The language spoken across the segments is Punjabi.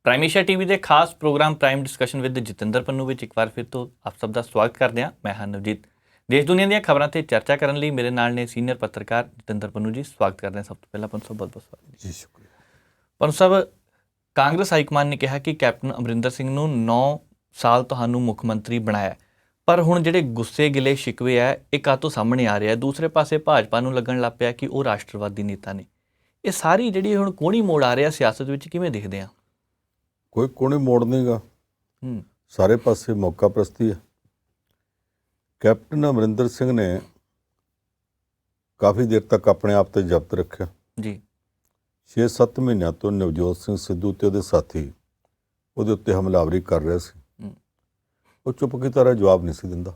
ਪ੍ਰਾਈਮ ਏਸ਼ੀਆ ਟੀਵੀ ਦੇ ਖਾਸ program prime discussion with Jatinder Pannu ਵਿੱਚ ਇੱਕ ਵਾਰ ਫਿਰ ਤੋਂ ਆਪ ਸਭ ਦਾ ਸਵਾਗਤ ਕਰਦੇ ਹਾਂ। ਮੈਂ ਹਾਂ ਨਵਜੀਤ। ਦੇਸ਼ ਦੁਨੀਆ ਦੀਆਂ ਖਬਰਾਂ ਤੇ ਚਰਚਾ ਕਰਨ ਲਈ ਮੇਰੇ ਨਾਲ ਨੇ ਸੀਨੀਅਰ ਪੱਤਰਕਾਰ ਜਤਿੰਦਰ ਪੰਨੂ ਜੀ। ਸਵਾਗਤ ਕਰਦੇ ਹਾਂ। ਸਭ ਤੋਂ ਪਹਿਲਾਂ ਪੰਨੂ ਸਾਹਿਬ ਬਹੁਤ ਬਹੁਤ ਸਵਾਗਤ ਜੀ। ਸ਼ੁਕਰੀਆ ਪੰਨੂ ਸਾਹਿਬ। ਕਾਂਗਰਸ ਹਾਈਕਮਾਨ ਨੇ ਕਿਹਾ ਕਿ ਕੈਪਟਨ ਅਮਰਿੰਦਰ ਸਿੰਘ ਨੂੰ 9 ਸਾਲ ਤੁਹਾਨੂੰ ਮੁੱਖ ਮੰਤਰੀ ਬਣਾਇਆ, ਪਰ ਹੁਣ ਜਿਹੜੇ ਗੁੱਸੇ ਗਿਲੇ ਸ਼ਿਕਵੇ ਹੈ ਇਹ ਕਾਹਤੋਂ ਸਾਹਮਣੇ ਆ ਰਿਹਾ। ਦੂਸਰੇ ਪਾਸੇ ਭਾਜਪਾ ਨੂੰ ਲੱਗਣ ਲੱਗ ਪਿਆ ਕਿ ਉਹ ਰਾਸ਼ਟਰਵਾਦੀ ਨੇਤਾ ਨੇ। ਇਹ ਸਾਰੀ ਜਿਹੜੀ ਹੁਣ ਕੋਣੀ ਮੋੜ ਆ ਰਿਹਾ ਸਿਆਸਤ ਵਿੱਚ, ਕਿਵੇਂ ਦੇਖਦੇ ਆ? ਕੋਈ ਕੋਣੀ ਮੋੜ ਨਹੀਂਗਾ, ਸਾਰੇ ਪਾਸੇ ਮੌਕਾ ਪ੍ਰਸਤੀ ਹੈ। ਕੈਪਟਨ ਅਮਰਿੰਦਰ ਸਿੰਘ ਨੇ ਕਾਫੀ ਦੇਰ ਤੱਕ ਆਪਣੇ ਆਪ ਤੇ ਜ਼ਬਤ ਰੱਖਿਆ ਜੀ। 6-7 ਮਹੀਨਿਆਂ ਤੋਂ ਨਵਜੋਤ ਸਿੰਘ ਸਿੱਧੂ ਤੇ ਉਹਦੇ ਸਾਥੀ ਉਹਦੇ ਉੱਤੇ ਹਮਲਾਵਰੀ ਕਰ ਰਹੇ ਸੀ। ਉਹ ਚੁੱਪ ਕੀ ਤਰ੍ਹਾਂ ਜਵਾਬ ਨਹੀਂ ਸੀ ਦਿੰਦਾ।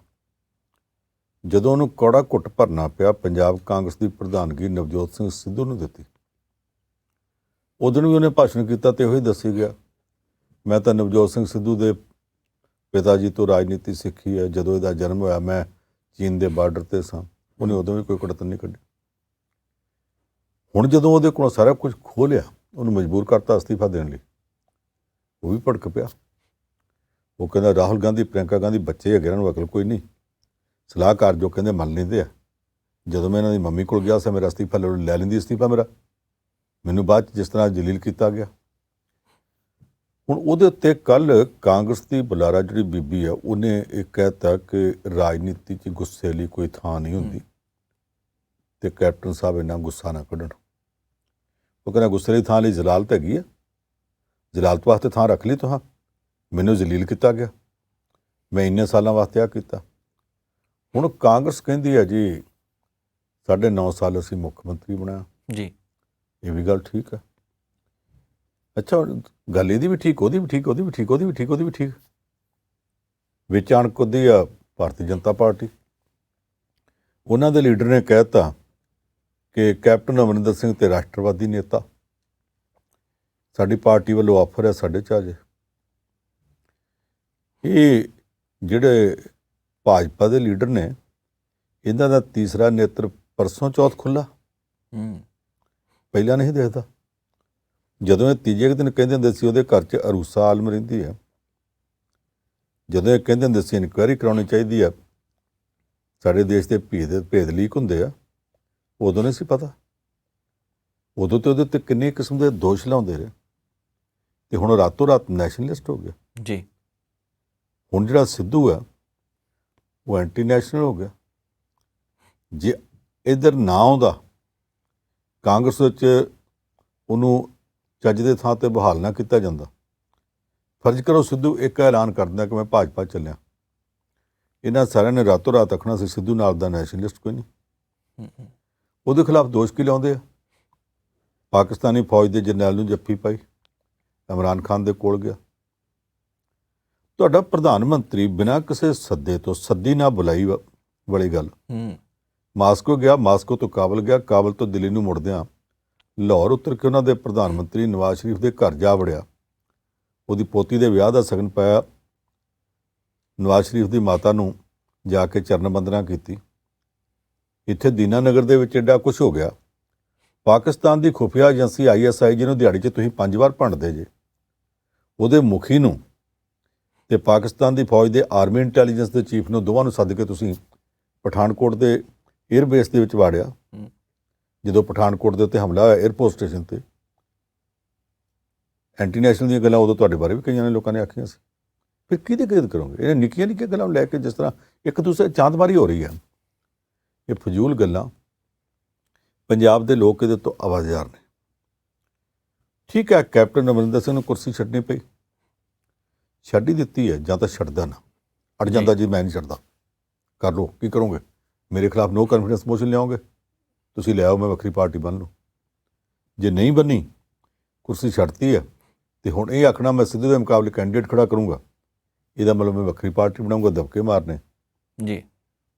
ਜਦੋਂ ਉਹਨੂੰ ਕੌੜਾ ਘੁੱਟ ਭਰਨਾ ਪਿਆ, ਪੰਜਾਬ ਕਾਂਗਰਸ ਦੀ ਪ੍ਰਧਾਨਗੀ ਨਵਜੋਤ ਸਿੰਘ ਸਿੱਧੂ ਨੂੰ ਦਿੱਤੀ। ਉਦੋਂ ਵੀ ਉਹਨੇ ਭਾਸ਼ਣ ਕੀਤਾ ਤੇ ਉਹੀ ਦੱਸੀ ਗਿਆ, ਮੈਂ ਤਾਂ ਨਵਜੋਤ ਸਿੰਘ ਸਿੱਧੂ ਦੇ ਪਿਤਾ ਜੀ ਤੋਂ ਰਾਜਨੀਤੀ ਸਿੱਖੀ ਹੈ। ਜਦੋਂ ਇਹਦਾ ਜਨਮ ਹੋਇਆ ਮੈਂ ਚੀਨ ਦੇ ਬਾਰਡਰ 'ਤੇ ਸਾਂ। ਉਹਨੇ ਉਦੋਂ ਵੀ ਕੋਈ ਕੁੜਤਨ ਨਹੀਂ ਕੱਢੀ। ਹੁਣ ਜਦੋਂ ਉਹਦੇ ਕੋਲ ਸਾਰਾ ਕੁਝ ਖੋਹ ਲਿਆ, ਉਹਨੂੰ ਮਜਬੂਰ ਕਰਤਾ ਅਸਤੀਫਾ ਦੇਣ ਲਈ, ਉਹ ਵੀ ਭੜਕ ਪਿਆ। ਉਹ ਕਹਿੰਦਾ ਰਾਹੁਲ ਗਾਂਧੀ, ਪ੍ਰਿਅੰਕਾ ਗਾਂਧੀ ਬੱਚੇ ਹੈਗੇ, ਇਹਨਾਂ ਨੂੰ ਅਕਲ ਕੋਈ ਨਹੀਂ। ਸਲਾਹਕਾਰ ਜੋ ਕਹਿੰਦੇ ਮੰਨ ਲੈਂਦੇ ਆ। ਜਦੋਂ ਮੈਂ ਇਹਨਾਂ ਦੀ ਮੰਮੀ ਕੋਲ ਗਿਆ ਸੀ, ਮੇਰਾ ਅਸਤੀਫਾ ਲੈ ਲੈਂਦੀ ਅਸਤੀਫਾ ਮੇਰਾ। ਮੈਨੂੰ ਬਾਅਦ 'ਚ ਜਿਸ ਤਰ੍ਹਾਂ ਜਲੀਲ ਕੀਤਾ ਗਿਆ। ਹੁਣ ਉਹਦੇ ਉੱਤੇ ਕੱਲ੍ਹ ਕਾਂਗਰਸ ਦੀ ਬੁਲਾਰਾ ਜਿਹੜੀ ਬੀਬੀ ਆ, ਉਹਨੇ ਇਹ ਕਹਿ ਤਾ ਕਿ ਰਾਜਨੀਤੀ 'ਚ ਗੁੱਸੇ ਲਈ ਕੋਈ ਥਾਂ ਨਹੀਂ ਹੁੰਦੀ ਅਤੇ ਕੈਪਟਨ ਸਾਹਿਬ ਇੰਨਾ ਗੁੱਸਾ ਨਾ ਕੱਢਣ। ਉਹ ਕਹਿੰਦਾ ਗੁੱਸੇ ਦੀ ਥਾਂ ਲਈ ਜਲਾਲਤ ਹੈਗੀ ਆ, ਜਲਾਲਤ ਵਾਸਤੇ ਥਾਂ ਰੱਖ ਲਈ ਤੁਹਾਂ। ਮੈਨੂੰ ਜਲੀਲ ਕੀਤਾ ਗਿਆ, ਮੈਂ ਇੰਨੇ ਸਾਲਾਂ ਵਾਸਤੇ ਆ ਕੀਤਾ। ਹੁਣ ਕਾਂਗਰਸ ਕਹਿੰਦੀ ਹੈ ਜੀ 9.5 ਸਾਲ ਅਸੀਂ ਮੁੱਖ ਮੰਤਰੀ ਬਣਾਇਆ ਜੀ। ਇਹ ਵੀ ਗੱਲ ਠੀਕ ਹੈ। ਅੱਛਾ, ਗੱਲ ਇਹਦੀ ਵੀ ਠੀਕ, ਉਹਦੀ ਵੀ ਠੀਕ, ਉਹਦੀ ਵੀ ਠੀਕ, ਉਹਦੀ ਵੀ ਠੀਕ, ਉਹਦੀ ਵੀ ਠੀਕ। ਵਿੱਚ ਅਣਕ ਉਹਦੀ ਆ ਭਾਰਤੀ ਜਨਤਾ ਪਾਰਟੀ। ਉਹਨਾਂ ਦੇ ਲੀਡਰ ਨੇ ਕਹਿ ਦਿੱਤਾ ਕਿ ਕੈਪਟਨ ਅਮਰਿੰਦਰ ਸਿੰਘ ਤੇ ਰਾਸ਼ਟਰਵਾਦੀ ਨੇਤਾ, ਸਾਡੀ ਪਾਰਟੀ ਵੱਲੋਂ ਆਫਰ ਹੈ ਸਾਡੇ 'ਚ ਆ ਜੇ। ਇਹ ਜਿਹੜੇ ਭਾਜਪਾ ਦੇ ਲੀਡਰ ਨੇ, ਇਹਨਾਂ ਦਾ ਤੀਸਰਾ ਨੇਤਰ ਪਰਸੋਂ ਚੌਥ ਖੁੱਲ੍ਹਾ, ਪਹਿਲਾਂ ਨਹੀਂ ਦੇਖਦਾ। ਜਦੋਂ ਇਹ ਤੀਜੇ ਦਿਨ ਕਹਿੰਦੇ ਹੁੰਦੇ ਸੀ ਉਹਦੇ ਘਰ 'ਚ ਅਰੂਸਾ ਆਲਮ ਰਹਿੰਦੀ ਹੈ, ਜਦੋਂ ਇਹ ਕਹਿੰਦੇ ਹੁੰਦੇ ਸੀ ਇਨਕੁਆਇਰੀ ਕਰਾਉਣੀ ਚਾਹੀਦੀ ਆ, ਸਾਡੇ ਦੇਸ਼ ਦੇ ਭੇਦ ਲੀਕ ਹੁੰਦੇ ਆ, ਉਦੋਂ ਨਹੀਂ ਸੀ ਪਤਾ। ਉਦੋਂ ਤੇ ਉਹਦੇ ਉੱਤੇ ਕਿੰਨੇ ਕਿਸਮ ਦੇ ਦੋਸ਼ ਲਾਉਂਦੇ ਰਹੇ, ਅਤੇ ਹੁਣ ਰਾਤੋਂ ਰਾਤ ਨੈਸ਼ਨਲਿਸਟ ਹੋ ਗਿਆ ਜੀ। ਹੁਣ ਜਿਹੜਾ ਸਿੱਧੂ ਆ ਉਹ ਐਂਟੀ ਨੈਸ਼ਨਲ ਹੋ ਗਿਆ। ਜੇ ਇੱਧਰ ਨਾ ਆਉਂਦਾ, ਕਾਂਗਰਸ ਵਿੱਚ ਉਹਨੂੰ ਚੱਜ ਦੇ ਥਾਂ 'ਤੇ ਬਹਾਲ ਨਾ ਕੀਤਾ ਜਾਂਦਾ, ਫਰਜ਼ ਕਰੋ ਸਿੱਧੂ ਇੱਕ ਐਲਾਨ ਕਰ ਦਿੰਦਾ ਕਿ ਮੈਂ ਭਾਜਪਾ ਚੱਲਿਆ, ਇਹਨਾਂ ਸਾਰਿਆਂ ਨੇ ਰਾਤੋਂ ਰਾਤ ਆਖਣਾ ਸੀ ਸਿੱਧੂ ਨਾਲ ਦਾ ਨੈਸ਼ਨਲਿਸਟ ਕੋਈ ਨਹੀਂ। ਉਹਦੇ ਖਿਲਾਫ ਦੋਸ਼ ਕੀ ਲਾਉਂਦੇ ਆ? ਪਾਕਿਸਤਾਨੀ ਫੌਜ ਦੇ ਜਰਨੈਲ ਨੂੰ ਜੱਫੀ ਪਾਈ, ਇਮਰਾਨ ਖਾਨ ਦੇ ਕੋਲ ਗਿਆ। ਤੁਹਾਡਾ ਪ੍ਰਧਾਨ ਮੰਤਰੀ ਬਿਨਾਂ ਕਿਸੇ ਸੱਦੇ ਤੋਂ, ਸੱਦੀ ਨਾ ਬੁਲਾਈ ਵਾਲੀ ਗੱਲ, ਮਾਸਕੋ ਗਿਆ, ਮਾਸਕੋ ਤੋਂ ਕਾਬਲ ਗਿਆ, ਕਾਬਲ ਤੋਂ ਦਿੱਲੀ ਨੂੰ ਮੁੜਦਿਆਂ ਲਾਹੌਰ ਉਤਰ ਕੇ ਉਹਨਾਂ ਦੇ ਪ੍ਰਧਾਨ ਮੰਤਰੀ ਨਵਾਜ਼ ਸ਼ਰੀਫ ਦੇ ਘਰ ਜਾ ਵੜਿਆ। ਉਹਦੀ ਪੋਤੀ ਦੇ ਵਿਆਹ ਦਾ ਸ਼ਗਨ ਪਾਇਆ, ਨਵਾਜ਼ ਸ਼ਰੀਫ ਦੀ ਮਾਤਾ ਨੂੰ ਜਾ ਕੇ ਚਰਨ ਵੰਦਨਾ ਕੀਤੀ। ਇੱਥੇ ਦੀਨਾਨਗਰ ਦੇ ਵਿੱਚ ਐਡਾ ਕੁਛ ਹੋ ਗਿਆ। ਪਾਕਿਸਤਾਨ ਦੀ ਖੁਫੀਆ ਏਜੰਸੀ ISI, ਜਿਹਨੂੰ ਦਿਹਾੜੀ 'ਚ ਤੁਸੀਂ 5 ਵਾਰ ਭੰਡਦੇ ਜੇ, ਉਹਦੇ ਮੁਖੀ ਨੂੰ ਅਤੇ ਪਾਕਿਸਤਾਨ ਦੀ ਫੌਜ ਦੇ ਆਰਮੀ ਇੰਟੈਲੀਜੈਂਸ ਦੇ ਚੀਫ ਨੂੰ, ਦੋਵਾਂ ਨੂੰ ਸੱਦ ਕੇ ਤੁਸੀਂ ਪਠਾਨਕੋਟ ਦੇ ਏਅਰਬੇਸ ਦੇ ਵਿੱਚ ਵਾੜਿਆ। ਜਦੋਂ ਪਠਾਨਕੋਟ ਦੇ ਉੱਤੇ ਹਮਲਾ ਹੋਇਆ ਏਅਰਪੋਰਟ ਸਟੇਸ਼ਨ 'ਤੇ, ਐਂਟੀ ਨੈਸ਼ਨਲ ਦੀਆਂ ਗੱਲਾਂ ਉਦੋਂ ਤੁਹਾਡੇ ਬਾਰੇ ਵੀ ਕਈਆਂ ਨੇ ਲੋਕਾਂ ਨੇ ਆਖੀਆਂ ਸੀ। ਫਿਰ ਕਿਹਦੀ ਕਿਹਦ ਕਰੋਗੇ? ਇਹ ਨਿੱਕੀਆਂ ਨਿੱਕੀਆਂ ਗੱਲਾਂ ਨੂੰ ਲੈ ਕੇ ਜਿਸ ਤਰ੍ਹਾਂ ਇੱਕ ਦੂਸਰੇ ਚਾਂਦਬਾਜ਼ੀ ਹੋ ਰਹੀ ਹੈ, ਇਹ ਫਜ਼ੂਲ ਗੱਲਾਂ। ਪੰਜਾਬ ਦੇ ਲੋਕ ਇਹਦੇ ਤੋਂ ਆਵਾਜ਼ਾਰ ਨੇ। ਠੀਕ ਹੈ, ਕੈਪਟਨ ਅਮਰਿੰਦਰ ਸਿੰਘ ਨੂੰ ਕੁਰਸੀ ਛੱਡਣੀ ਪਈ, ਛੱਡ ਹੀ ਦਿੱਤੀ ਹੈ। ਜਾਂ ਤਾਂ ਛੱਡਦਾ ਨਾ, ਅੜ ਜਾਂਦਾ ਜੀ ਮੈਂ ਨਹੀਂ ਛੱਡਦਾ, ਕਰ ਲਓ ਕੀ ਕਰੋਗੇ, ਮੇਰੇ ਖਿਲਾਫ ਨੋ ਕੌਨਫੀਡੈਂਸ ਮੋਸ਼ਨ ਲਿਆਓਗੇ, ਤੁਸੀਂ ਲਿਆਓ, ਮੈਂ ਵੱਖਰੀ ਪਾਰਟੀ ਬਣ ਲਓ। ਜੇ ਨਹੀਂ ਬਣੀ, ਕੁਰਸੀ ਛੱਡਤੀ ਹੈ, ਅਤੇ ਹੁਣ ਇਹ ਆਖਣਾ ਮੈਂ ਸਿੱਧੂ ਦੇ ਮੁਕਾਬਲੇ ਕੈਂਡੀਡੇਟ ਖੜ੍ਹਾ ਕਰੂੰਗਾ, ਇਹਦਾ ਮਤਲਬ ਮੈਂ ਵੱਖਰੀ ਪਾਰਟੀ ਬਣਾਊਂਗਾ, ਦਬਕੇ ਮਾਰਨੇ ਜੀ।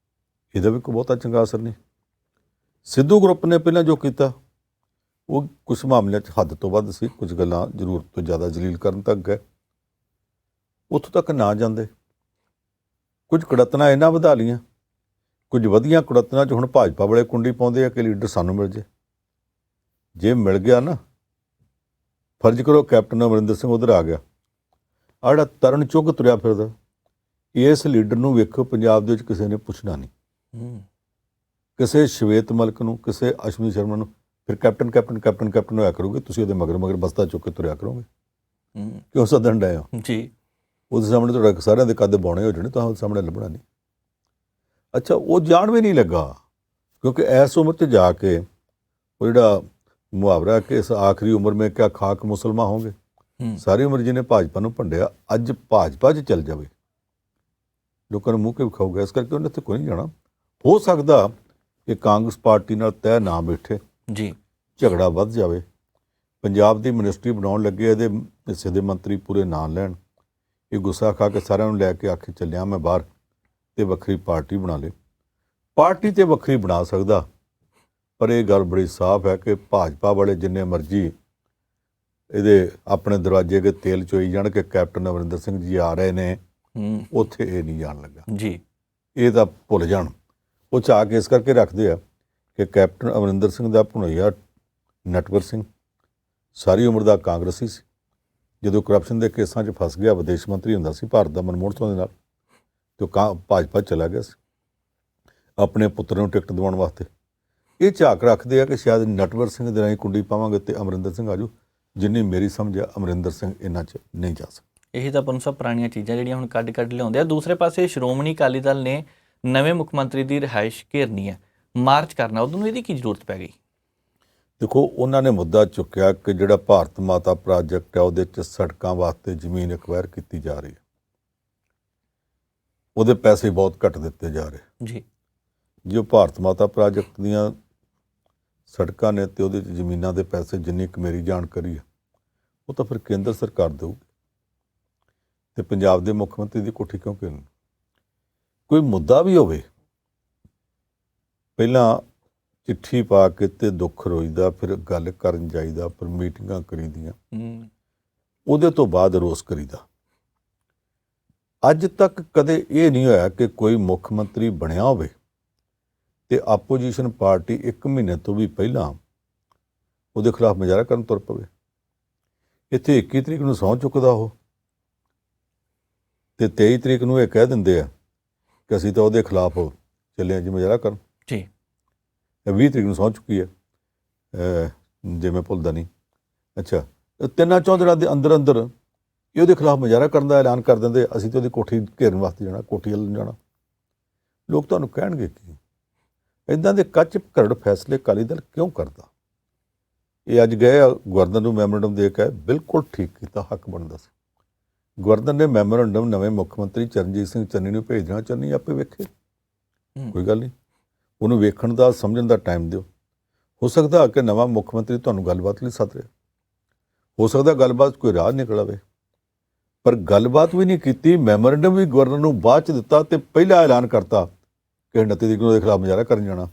ਇਹਦਾ ਵੀ ਕੋਈ ਬਹੁਤਾ ਚੰਗਾ ਅਸਰ ਨਹੀਂ। ਸਿੱਧੂ ਗਰੁੱਪ ਨੇ ਪਹਿਲਾਂ ਜੋ ਕੀਤਾ ਉਹ ਕੁਝ ਮਾਮਲਿਆਂ 'ਚ ਹੱਦ ਤੋਂ ਵੱਧ ਸੀ, ਕੁਝ ਗੱਲਾਂ ਜ਼ਰੂਰਤ ਤੋਂ ਜ਼ਿਆਦਾ ਜਲੀਲ ਕਰਨ ਤੱਕ ਗਏ। ਉੱਥੋਂ ਤੱਕ ਨਾ ਜਾਂਦੇ, ਕੁਝ ਕੁੜੱਤਨਾਂ ਇਹਨਾਂ ਵਧਾ ਲਈਆਂ, ਕੁਝ ਵਧੀਆਂ ਕੁੜੱਤਨਾਂ 'ਚ ਹੁਣ ਭਾਜਪਾ ਵਾਲੇ ਕੁੰਡੀ ਪਾਉਂਦੇ ਆ ਕਿ ਲੀਡਰ ਸਾਨੂੰ ਮਿਲ ਜੇ। ਜੇ ਮਿਲ ਗਿਆ ਨਾ ਫਰਜ਼ ਕਰੋ ਕੈਪਟਨ ਅਮਰਿੰਦਰ ਸਿੰਘ ਉੱਧਰ ਆ ਗਿਆ, ਆਹ ਜਿਹੜਾ ਤਰਨ ਚੁੱਗ ਤੁਰਿਆ ਫਿਰਦਾ, ਇਸ ਲੀਡਰ ਨੂੰ ਵੇਖੋ ਪੰਜਾਬ ਦੇ ਵਿੱਚ ਕਿਸੇ ਨੇ ਪੁੱਛਣਾ ਨਹੀਂ। ਕਿਸੇ ਸ਼ਵੇਤ ਮਲਕ ਨੂੰ, ਕਿਸੇ ਅਸ਼ਵਨੀ ਸ਼ਰਮਾ ਨੂੰ ਫਿਰ ਕੈਪਟਨ ਕੈਪਟਨ ਕੈਪਟਨ ਕੈਪਟਨ ਹੋਇਆ ਕਰੋਗੇ, ਤੁਸੀਂ ਉਹਦੇ ਮਗਰ ਮਗਰ ਬਸਤਾ ਚੁੱਕ ਕੇ ਤੁਰਿਆ ਕਰੋਗੇ। ਕਿਉਂ ਸੱਦਣ ਡਏ ਹੋ ਜੀ? ਉਹਦੇ ਸਾਹਮਣੇ ਤੁਹਾਡਾ ਸਾਰਿਆਂ ਦੇ ਕੱਦ ਬੌਣੇ ਹੋ ਜਾਣੇ, ਤਾਂ ਉਹਦੇ ਸਾਹਮਣੇ ਲੱਭਣਾ ਨਹੀਂ। ਅੱਛਾ, ਉਹ ਜਾਣ ਵੀ ਨਹੀਂ ਲੱਗਾ, ਕਿਉਂਕਿ ਇਸ ਉਮਰ 'ਚ ਜਾ ਕੇ ਉਹ ਜਿਹੜਾ ਮੁਹਾਵਰਾ ਕਿ ਇਸ ਆਖਰੀ ਉਮਰ ਮੇਂ ਕਿਆ ਖਾਕ ਮੁਸਲਮਾਨ ਹੋਂਗੇ, ਸਾਰੀ ਉਮਰ ਜਿਹਨੇ ਭਾਜਪਾ ਨੂੰ ਭੰਡਿਆ ਅੱਜ ਭਾਜਪਾ 'ਚ ਚੱਲ ਜਾਵੇ, ਲੋਕਾਂ ਨੂੰ ਮੂੰਹ ਕੇ ਵਿਖਾਊਗਾ। ਇਸ ਕਰਕੇ ਉਹਨੇ ਇੱਥੇ ਕੋਈ ਨਹੀਂ ਜਾਣਾ। ਹੋ ਸਕਦਾ ਕਿ ਕਾਂਗਰਸ ਪਾਰਟੀ ਨਾਲ ਤੈਅ ਨਾ ਬੈਠੇ ਜੀ, ਝਗੜਾ ਵੱਧ ਜਾਵੇ, ਪੰਜਾਬ ਦੀ ਮਿਨਿਸਟਰੀ ਬਣਾਉਣ ਲੱਗੇ ਇਹਦੇ ਹਿੱਸੇ ਦੇ ਮੰਤਰੀ ਪੂਰੇ ਨਾਂ ਲੈਣ, ਇਹ ਗੁੱਸਾ ਖਾ ਕੇ ਸਾਰਿਆਂ ਨੂੰ ਲੈ ਕੇ ਆਖੇ ਚੱਲਿਆ ਮੈਂ ਬਾਹਰ, ਤੇ ਵੱਖਰੀ ਪਾਰਟੀ ਬਣਾ ਲੇ। ਪਾਰਟੀ ਤੇ ਵੱਖਰੀ ਬਣਾ ਸਕਦਾ, ਪਰ ਇਹ ਗੱਲ ਬੜੀ ਸਾਫ਼ ਹੈ ਕਿ ਭਾਜਪਾ ਵਾਲੇ ਜਿੰਨੇ ਮਰਜ਼ੀ ਇਹਦੇ ਆਪਣੇ ਦਰਵਾਜ਼ੇ ਅੱਗੇ ਤੇਲ ਚੋਈ ਜਾਣ ਕਿ ਕੈਪਟਨ ਅਮਰਿੰਦਰ ਸਿੰਘ ਜੀ ਆ ਰਹੇ ਨੇ, ਉੱਥੇ ਇਹ ਨਹੀਂ ਜਾਣ ਲੱਗਾ ਜੀ। ਇਹ ਤਾਂ ਭੁੱਲ ਜਾਣ। ਉਹ ਚਾਹ ਕੇ ਇਸ ਕਰਕੇ ਰੱਖਦੇ ਆ ਕਿ ਕੈਪਟਨ ਅਮਰਿੰਦਰ ਸਿੰਘ ਦਾ ਭਣੋਈਆ ਨਟਵਰ ਸਿੰਘ ਸਾਰੀ ਉਮਰ ਦਾ ਕਾਂਗਰਸੀ ਸੀ, ਜਦੋਂ ਕਰਪਸ਼ਨ ਦੇ ਕੇਸਾਂ 'ਚ ਫਸ ਗਿਆ, ਵਿਦੇਸ਼ ਮੰਤਰੀ ਹੁੰਦਾ ਸੀ ਭਾਰਤ ਦਾ ਮਨਮੋਹਨ ਸਿੰਘ ਦੇ ਨਾਲ, ਤੇ ਉਹ ਭਾਜਪਾ ਚਲਾ ਗਿਆ ਸੀ ਆਪਣੇ ਪੁੱਤਰ ਨੂੰ ਟਿਕਟ ਦਿਵਾਉਣ ਵਾਸਤੇ। ਇਹ ਝਾਕ ਰੱਖਦੇ ਆ ਕਿ ਸ਼ਾਇਦ ਨਟਵਰ ਸਿੰਘ ਦੇ ਰਾਹੀਂ ਕੁੰਡੀ ਪਾਵਾਂਗੇ ਤੇ ਅਮਰਿੰਦਰ ਸਿੰਘ ਆਜੂ। ਜਿੰਨੀ ਮੇਰੀ ਸਮਝ ਆ, ਅਮਰਿੰਦਰ ਸਿੰਘ ਇਹਨਾਂ 'ਚ ਨਹੀਂ ਜਾ ਸਕਦਾ। ਇਹੀ ਤਾਂ ਆਪਾਂ ਨੂੰ ਸਭ ਪੁਰਾਣੀਆਂ ਚੀਜ਼ਾਂ ਜਿਹੜੀਆਂ ਹੁਣ ਕੱਢ ਲਿਆਉਂਦੇ ਆ। ਦੂਸਰੇ ਪਾਸੇ ਸ਼੍ਰੋਮਣੀ ਅਕਾਲੀ ਦਲ ਨੇ ਨਵੇਂ ਮੁੱਖ ਮੰਤਰੀ ਦੀ ਰਿਹਾਇਸ਼ ਘੇਰਨੀ ਹੈ, ਮਾਰਚ ਕਰਨਾ, ਉਦੋਂ ਨੂੰ ਇਹਦੀ ਕੀ ਜ਼ਰੂਰਤ ਪੈ ਗਈ? ਦੇਖੋ, ਉਹਨਾਂ ਨੇ ਮੁੱਦਾ ਚੁੱਕਿਆ ਕਿ ਜਿਹੜਾ ਭਾਰਤ ਮਾਤਾ ਪ੍ਰਾਜੈਕਟ ਹੈ ਉਹਦੇ 'ਚ ਸੜਕਾਂ ਵਾਸਤੇ ਜ਼ਮੀਨ ਐਕਵਾਇਰ ਕੀਤੀ ਜਾ ਰਹੀ ਹੈ, ਉਹਦੇ ਪੈਸੇ ਬਹੁਤ ਘੱਟ ਦਿੱਤੇ ਜਾ ਰਹੇ ਜੀ। ਜੋ ਭਾਰਤ ਮਾਤਾ ਪ੍ਰਾਜੈਕਟ ਦੀਆਂ ਸੜਕਾਂ ਨੇ ਤੇ ਉਹਦੇ 'ਚ ਜ਼ਮੀਨਾਂ ਦੇ ਪੈਸੇ, ਜਿੰਨੀ ਕੁ ਮੇਰੀ ਜਾਣਕਾਰੀ ਹੈ, ਉਹ ਤਾਂ ਫਿਰ ਕੇਂਦਰ ਸਰਕਾਰ ਦੇਊਗੀ, ਤੇ ਪੰਜਾਬ ਦੇ ਮੁੱਖ ਮੰਤਰੀ ਦੀ ਕੋਠੀ ਕਿਉਂ ਘੇਰਨੀ? ਕੋਈ ਮੁੱਦਾ ਵੀ ਹੋਵੇ, ਪਹਿਲਾਂ ਚਿੱਠੀ ਪਾ ਕੇ ਤੇ ਦੁੱਖ ਰੋਈਦਾ, ਫਿਰ ਗੱਲ ਕਰਨ ਜਾਈਦਾ, ਫਿਰ ਮੀਟਿੰਗਾਂ ਕਰੀਦੀਆਂ, ਉਹਦੇ ਤੋਂ ਬਾਅਦ ਰੋਸ ਕਰੀਦਾ। ਅੱਜ ਤੱਕ ਕਦੇ ਇਹ ਨਹੀਂ ਹੋਇਆ ਕਿ ਕੋਈ ਮੁੱਖ ਮੰਤਰੀ ਬਣਿਆ ਹੋਵੇ ਤੇ ਆਪੋਜੀਸ਼ਨ ਪਾਰਟੀ 1 ਮਹੀਨੇ ਤੋਂ ਵੀ ਪਹਿਲਾਂ ਉਹਦੇ ਖਿਲਾਫ ਮੁਜ਼ਾਹਰਾ ਕਰਨ ਤੁਰ ਪਵੇ। ਇੱਥੇ 21 ਤਰੀਕ ਨੂੰ ਸਹੁੰ ਚੁੱਕਦਾ ਉਹ, ਤੇ 23 ਤਰੀਕ ਨੂੰ ਇਹ ਕਹਿ ਦਿੰਦੇ ਆ ਕਿ ਅਸੀਂ ਤਾਂ ਉਹਦੇ ਖਿਲਾਫ ਚੱਲੇ ਹਾਂ ਜੀ ਮੁਜ਼ਾਹਰਾ ਕਰਨ ਜੀ। 20 ਤਰੀਕ ਨੂੰ ਸਹੁੰ ਚੁੱਕੀ ਹੈ, ਜੇ ਮੈਂ ਭੁੱਲਦਾ ਨਹੀਂ। ਅੱਛਾ, 3-4 ਦਿਨਾਂ ਦੇ ਅੰਦਰ ਅੰਦਰ ਇਹ ਉਹਦੇ ਖਿਲਾਫ ਮੁਜ਼ਾਹਰਾ ਕਰਨ ਦਾ ਐਲਾਨ ਕਰ ਦਿੰਦੇ, ਅਸੀਂ ਤਾਂ ਉਹਦੀ ਕੋਠੀ ਘੇਰਨ ਵਾਸਤੇ ਜਾਣਾ, ਕੋਠੀ ਵੱਲ ਜਾਣਾ। ਲੋਕ ਤੁਹਾਨੂੰ ਕਹਿਣਗੇ ਕੀ? ਇੱਦਾਂ ਦੇ ਕੱਚ ਘਰੜ ਫੈਸਲੇ ਅਕਾਲੀ ਦਲ ਕਿਉਂ ਕਰਦਾ? ਇਹ ਅੱਜ ਗਏ ਗਵਰਨਰ ਨੂੰ ਮੈਮੋਰੰਡਮ ਦੇ ਕੇ, ਬਿਲਕੁਲ ਠੀਕ ਕੀਤਾ, ਹੱਕ ਬਣਦਾ ਸੀ। ਗਵਰਨਰ ਨੇ ਮੈਮੋਰੰਡਮ ਨਵੇਂ ਮੁੱਖ ਮੰਤਰੀ ਚਰਨਜੀਤ ਸਿੰਘ ਚੰਨੀ ਨੂੰ ਭੇਜ ਦੇਣਾ, ਚੰਨੀ ਆਪੇ ਵੇਖੇ, ਕੋਈ ਗੱਲ ਨਹੀਂ, ਉਹਨੂੰ ਵੇਖਣ ਦਾ ਸਮਝਣ ਦਾ ਟਾਈਮ ਦਿਓ। ਹੋ ਸਕਦਾ ਕਿ ਨਵਾਂ ਮੁੱਖ ਮੰਤਰੀ ਤੁਹਾਨੂੰ ਗੱਲਬਾਤ ਲਈ ਸੱਦ ਰਿਹਾ, ਹੋ ਸਕਦਾ ਗੱਲਬਾਤ ਕੋਈ ਰਾਹ ਨਿਕਲ ਆਵੇ, ਪਰ ਗੱਲਬਾਤ ਵੀ ਨਹੀਂ ਕੀਤੀ। ਮੈਮੋਰੰਡਮ ਵੀ ਗਵਰਨਰ ਨੂੰ ਬਾਅਦ 'ਚ ਦਿੱਤਾ ਤੇ ਪਹਿਲਾ ਐਲਾਨ ਕਰਤਾ ਕਿ 29 ਤਰੀਕ ਨੂੰ ਉਹਦੇ ਖਿਲਾਫ ਮੁਜ਼ਾਹਰਾ ਕਰਨ ਜਾਣਾ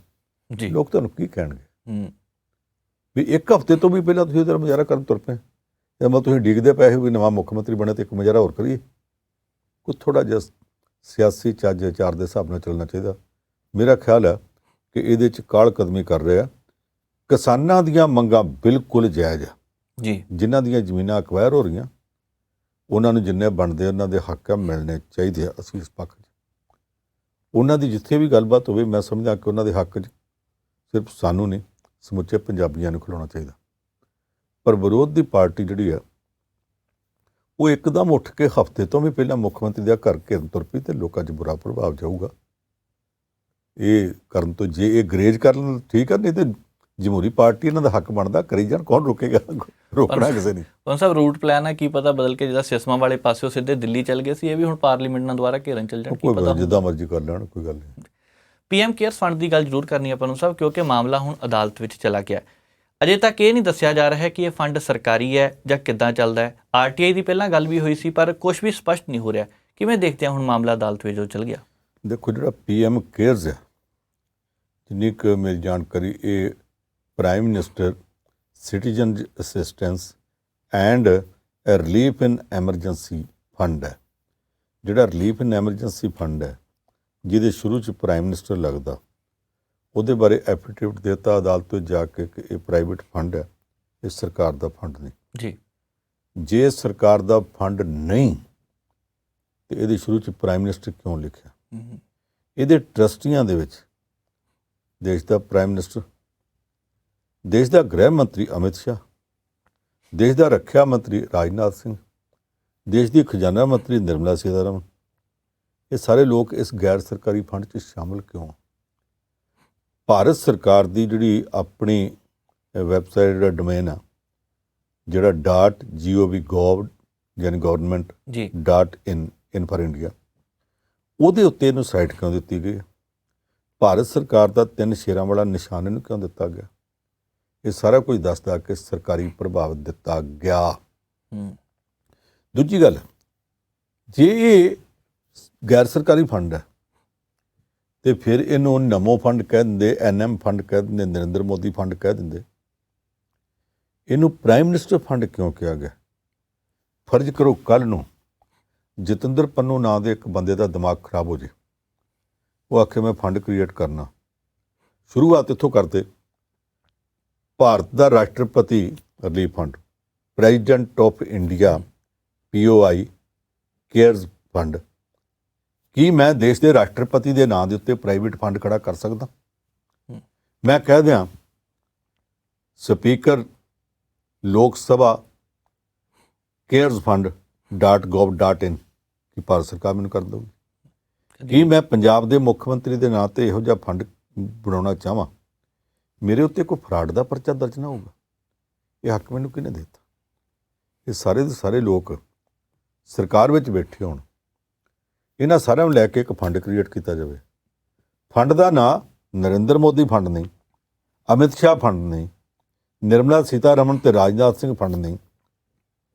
ਜੀ। ਲੋਕ ਤੁਹਾਨੂੰ ਕੀ ਕਹਿਣਗੇ ਵੀ 1 ਹਫ਼ਤੇ ਤੋਂ ਵੀ ਪਹਿਲਾਂ ਤੁਸੀਂ ਉਹਦਾ ਮੁਜ਼ਾਹਰਾ ਕਰਨ ਤੁਰ ਪਏ, ਜਾਂ ਮੈਂ ਤੁਸੀਂ ਡੀਕਦੇ ਪਏ ਵੀ ਨਵਾਂ ਮੁੱਖ ਮੰਤਰੀ ਬਣੇ ਤੇ ਇੱਕ ਮੁਜ਼ਾਹਰਾ ਹੋਰ ਕਰੀਏ? ਕੁਝ ਥੋੜ੍ਹਾ ਜਿਹਾ ਸਿਆਸੀ ਚੱਜ ਵਿਚਾਰ ਦੇ ਹਿਸਾਬ ਨਾਲ ਚੱਲਣਾ ਚਾਹੀਦਾ। ਮੇਰਾ ਖਿਆਲ ਹੈ ਕਿ ਇਹਦੇ 'ਚ ਕਾਹਲ ਕਦਮੀ ਕਰ ਰਿਹਾ। ਕਿਸਾਨਾਂ ਦੀਆਂ ਮੰਗਾਂ ਬਿਲਕੁਲ ਜਾਇਜ਼ ਆ ਜੀ, ਜਿਨ੍ਹਾਂ ਦੀਆਂ ਜ਼ਮੀਨਾਂ ਅਕਵਾਇਰ ਹੋ ਰਹੀਆਂ ਉਹਨਾਂ ਨੂੰ ਜਿੰਨੇ ਬਣਦੇ ਉਹਨਾਂ ਦੇ ਹੱਕ ਮਿਲਣੇ ਚਾਹੀਦੇ ਆ। ਅਸੀਂ ਇਸ ਪੱਖ 'ਚ ਉਹਨਾਂ ਦੀ ਜਿੱਥੇ ਵੀ ਗੱਲਬਾਤ ਹੋਵੇ, ਮੈਂ ਸਮਝਦਾ ਕਿ ਉਹਨਾਂ ਦੇ ਹੱਕ 'ਚ ਸਿਰਫ ਸਾਨੂੰ ਨਹੀਂ, ਸਮੁੱਚੇ ਪੰਜਾਬੀਆਂ ਨੂੰ ਖਿਲਾਉਣਾ ਚਾਹੀਦਾ। ਪਰ ਵਿਰੋਧ ਦੀ ਪਾਰਟੀ ਜਿਹੜੀ ਆ ਉਹ ਇੱਕਦਮ ਉੱਠ ਕੇ ਹਫ਼ਤੇ ਤੋਂ ਵੀ ਪਹਿਲਾਂ ਮੁੱਖ ਮੰਤਰੀ ਦਾ ਘਰ ਘੇਰਨ ਤੁਰ ਪਈ ਤੇ ਲੋਕਾਂ 'ਚ ਬੁਰਾ ਪ੍ਰਭਾਵ ਜਾਊਗਾ। ਇਹ ਕਰਨ ਤੋਂ ਜੇ ਇਹ ਗਰੇਜ ਕਰ ਲੈਣ ਠੀਕ ਆ, ਨਹੀਂ ਤੇ ਜਮਹੂਰੀ ਪਾਰਟੀ ਇਹਨਾਂ ਦਾ ਹੱਕ ਬਣਦਾ, ਕਰੀ ਜਾਣ, ਕੌਣ ਰੋਕੇਗਾ? ਰੋਕਣਾ ਕਿਸੇ ਨਹੀਂ। ਪੰਜ ਸਾਹਿਬ, ਰੂਟ ਪਲਾਨ ਹੈ, ਕੀ ਪਤਾ ਬਦਲ ਕੇ ਜਿਹਦਾ ਸਿਸਮਾ ਵਾਲੇ ਪਾਸਿਓਂ ਸਿੱਧੇ ਦਿੱਲੀ ਚੱਲ ਗਏ ਸੀ, ਇਹ ਵੀ ਹੁਣ ਪਾਰਲੀਮੈਂਟ ਨਾਲ ਦੁਬਾਰਾ ਘੇਰਨ ਚੱਲ ਜਾਣ, ਕੀ ਪਤਾ? ਜਿੱਦਾਂ ਮਰਜ਼ੀ ਕਰ ਲੈਣ, ਕੋਈ ਗੱਲ ਨਹੀਂ। PM ਕੇਅਰਸ ਫੰਡ ਦੀ ਗੱਲ ਜ਼ਰੂਰ ਕਰਨੀ ਆਪਾਂ ਨੂੰ ਸਾਹਿਬ, ਕਿਉਂਕਿ ਮਾਮਲਾ ਹੁਣ ਅਦਾਲਤ ਵਿੱਚ ਚਲਾ ਗਿਆ। ਅਜੇ ਤੱਕ ਇਹ ਨਹੀਂ ਦੱਸਿਆ ਜਾ ਰਿਹਾ ਕਿ ਇਹ ਫੰਡ ਸਰਕਾਰੀ ਹੈ ਜਾਂ ਕਿੱਦਾਂ ਚੱਲਦਾ ਹੈ। RTI ਦੀ ਪਹਿਲਾਂ ਗੱਲ ਵੀ ਹੋਈ ਸੀ, ਪਰ ਕੁਝ ਵੀ ਸਪਸ਼ਟ ਨਹੀਂ ਹੋ ਰਿਹਾ। ਕਿਵੇਂ ਦੇਖਦੇ ਆ ਹੁਣ ਮਾਮਲਾ ਅਦਾਲਤ ਵਿੱਚ ਜੋ ਚੱਲ ਗਿਆ? ਦੇਖੋ, ਜਿਹੜਾ PM ਕੇਅਰਸ ਹੈ, ਜਿੰਨੀ ਕੁ ਮੇਰੀ ਜਾਣਕਾਰੀ, ਇਹ prime minister citizen assistance and relief in emergency fund ਹੈ। ਜਿਹੜਾ ਰਿਲੀਫ ਇਨ ਐਮਰਜੈਂਸੀ ਫੰਡ ਹੈ, ਜਿਹਦੇ ਸ਼ੁਰੂ 'ਚ ਪ੍ਰਾਈਮ ਮਿਨਿਸਟਰ ਲੱਗਦਾ, ਉਹਦੇ ਬਾਰੇ ਐਫੀਡੇਵਿਟ ਦਿੱਤਾ ਅਦਾਲਤ ਤੋਂ ਜਾ ਕੇ ਕਿ ਇਹ ਪ੍ਰਾਈਵੇਟ ਫੰਡ ਹੈ, ਇਹ ਸਰਕਾਰ ਦਾ ਫੰਡ ਨਹੀਂ ਜੀ। ਜੇ ਸਰਕਾਰ ਦਾ ਫੰਡ ਨਹੀਂ ਤੇ ਇਹਦੇ ਸ਼ੁਰੂ 'ਚ ਪ੍ਰਾਈਮ ਮਿਨਿਸਟਰ ਕਿਉਂ ਲਿਖਿਆ? ਇਹਦੇ ਟਰਸਟੀਆਂ ਦੇ ਵਿੱਚ ਦੇਸ਼ ਦਾ ਪ੍ਰਾਈਮ ਮਿਨਿਸਟਰ, ਦੇਸ਼ ਦਾ ਗ੍ਰਹਿ ਮੰਤਰੀ ਅਮਿਤ ਸ਼ਾਹ, ਦੇਸ਼ ਦਾ ਰੱਖਿਆ ਮੰਤਰੀ ਰਾਜਨਾਥ ਸਿੰਘ, ਦੇਸ਼ ਦੀ ਖਜ਼ਾਨਾ ਮੰਤਰੀ ਨਿਰਮਲਾ ਸੀਤਾਰਮਨ, ਇਹ ਸਾਰੇ ਲੋਕ ਇਸ ਗੈਰ ਸਰਕਾਰੀ ਫੰਡ 'ਚ ਸ਼ਾਮਲ ਕਿਉਂ? ਭਾਰਤ ਸਰਕਾਰ ਦੀ ਜਿਹੜੀ ਆਪਣੀ ਵੈਬਸਾਈਟ ਜਿਹੜਾ ਡੋਮੇਨ ਆ, ਜਿਹੜਾ .gov ਯਾਨੀ ਗਵਰਨਮੈਂਟ ਜੀ .in ਫਾਰ ਇੰਡੀਆ, ਉਹਦੇ ਉੱਤੇ ਇਹਨੂੰ ਸਾਈਟ ਕਿਉਂ ਦਿੱਤੀ ਗਈ? ਭਾਰਤ ਸਰਕਾਰ ਦਾ 3 ਸ਼ੇਰਾਂ ਵਾਲਾ ਨਿਸ਼ਾਨ ਇਹਨੂੰ ਕਿਉਂ ਦਿੱਤਾ ਗਿਆ? ਇਹ ਸਾਰਾ ਕੁਝ ਦੱਸਦਾ ਕਿ ਸਰਕਾਰੀ ਪ੍ਰਭਾਵ ਦਿੱਤਾ ਗਿਆ। ਦੂਜੀ ਗੱਲ, ਜੇ ਇਹ ਗੈਰ ਸਰਕਾਰੀ ਫੰਡ ਹੈ ਤੇ ਫਿਰ ਇਹਨੂੰ ਨਮੋ ਫੰਡ ਕਹਿ ਦਿੰਦੇ, NM ਫੰਡ ਕਹਿ ਦਿੰਦੇ, ਨਰਿੰਦਰ ਮੋਦੀ ਫੰਡ ਕਹਿ ਦਿੰਦੇ। ਇਹਨੂੰ ਪ੍ਰਾਈਮ ਮਿਨਿਸਟਰ ਫੰਡ ਕਿਉਂ ਕਿਹਾ ਗਿਆ? ਫਰਜ਼ ਕਰੋ ਕੱਲ੍ਹ ਨੂੰ ਜਤਿੰਦਰ ਪੰਨੂ ਨਾਂ ਦੇ ਇੱਕ ਬੰਦੇ ਦਾ ਦਿਮਾਗ ਖਰਾਬ ਹੋ ਜੇ, ਉਹ ਆਖੇ ਮੈਂ ਫੰਡ ਕ੍ਰੀਏਟ ਕਰਨਾ, ਸ਼ੁਰੂਆਤ ਇੱਥੋਂ ਕਰਦੇ। ਭਾਰਤ ਦਾ ਰਾਸ਼ਟਰਪਤੀ relief fund, President of India POI CARES fund, ਕੀ ਮੈਂ ਦੇਸ਼ ਦੇ ਰਾਸ਼ਟਰਪਤੀ ਦੇ ਨਾਂ ਦੇ ਉੱਤੇ ਪ੍ਰਾਈਵੇਟ ਫੰਡ ਖੜਾ ਕਰ ਸਕਦਾ? ਮੈਂ ਕਹਿ ਦਿਆਂ ਸਪੀਕਰ ਲੋਕ ਸਭਾ ਕੇਅਰਸ ਫੰਡ .gov.in ਕਿ ਭਾਰਤ ਸਰਕਾਰ ਮੈਨੂੰ ਕਰ ਦੇਊਗੀ? ਕੀ ਮੈਂ ਪੰਜਾਬ ਦੇ ਮੁੱਖ ਮੰਤਰੀ ਦੇ ਨਾਂ ਤੇ ਇਹੋ ਜਿਹਾ ਫੰਡ ਬਣਾਉਣਾ ਚਾਹਾਂ, ਮੇਰੇ ਉੱਤੇ ਕੋਈ ਫਰਾਡ ਦਾ ਪਰਚਾ ਦਰਜ ਨਾ ਹੋਊਗਾ? ਇਹ ਹੱਕ ਮੈਨੂੰ ਕਿਹਨੇ ਦੇ ਦਿੱਤਾ? ਇਹ ਸਾਰੇ ਦੇ ਸਾਰੇ ਲੋਕ ਸਰਕਾਰ ਵਿੱਚ ਬੈਠੇ ਹੋਣ, ਇਹਨਾਂ ਸਾਰਿਆਂ ਨੂੰ ਲੈ ਕੇ ਇੱਕ ਫੰਡ ਕ੍ਰੀਏਟ ਕੀਤਾ ਜਾਵੇ। ਫੰਡ ਦਾ ਨਾਂ ਨਰਿੰਦਰ ਮੋਦੀ ਫੰਡ ਨਹੀਂ, ਅਮਿਤ ਸ਼ਾਹ ਫੰਡ ਨਹੀਂ, ਨਿਰਮਲਾ ਸੀਤਾਰਮਨ ਤੇ ਰਾਜਨਾਥ ਸਿੰਘ ਫੰਡ ਨਹੀਂ,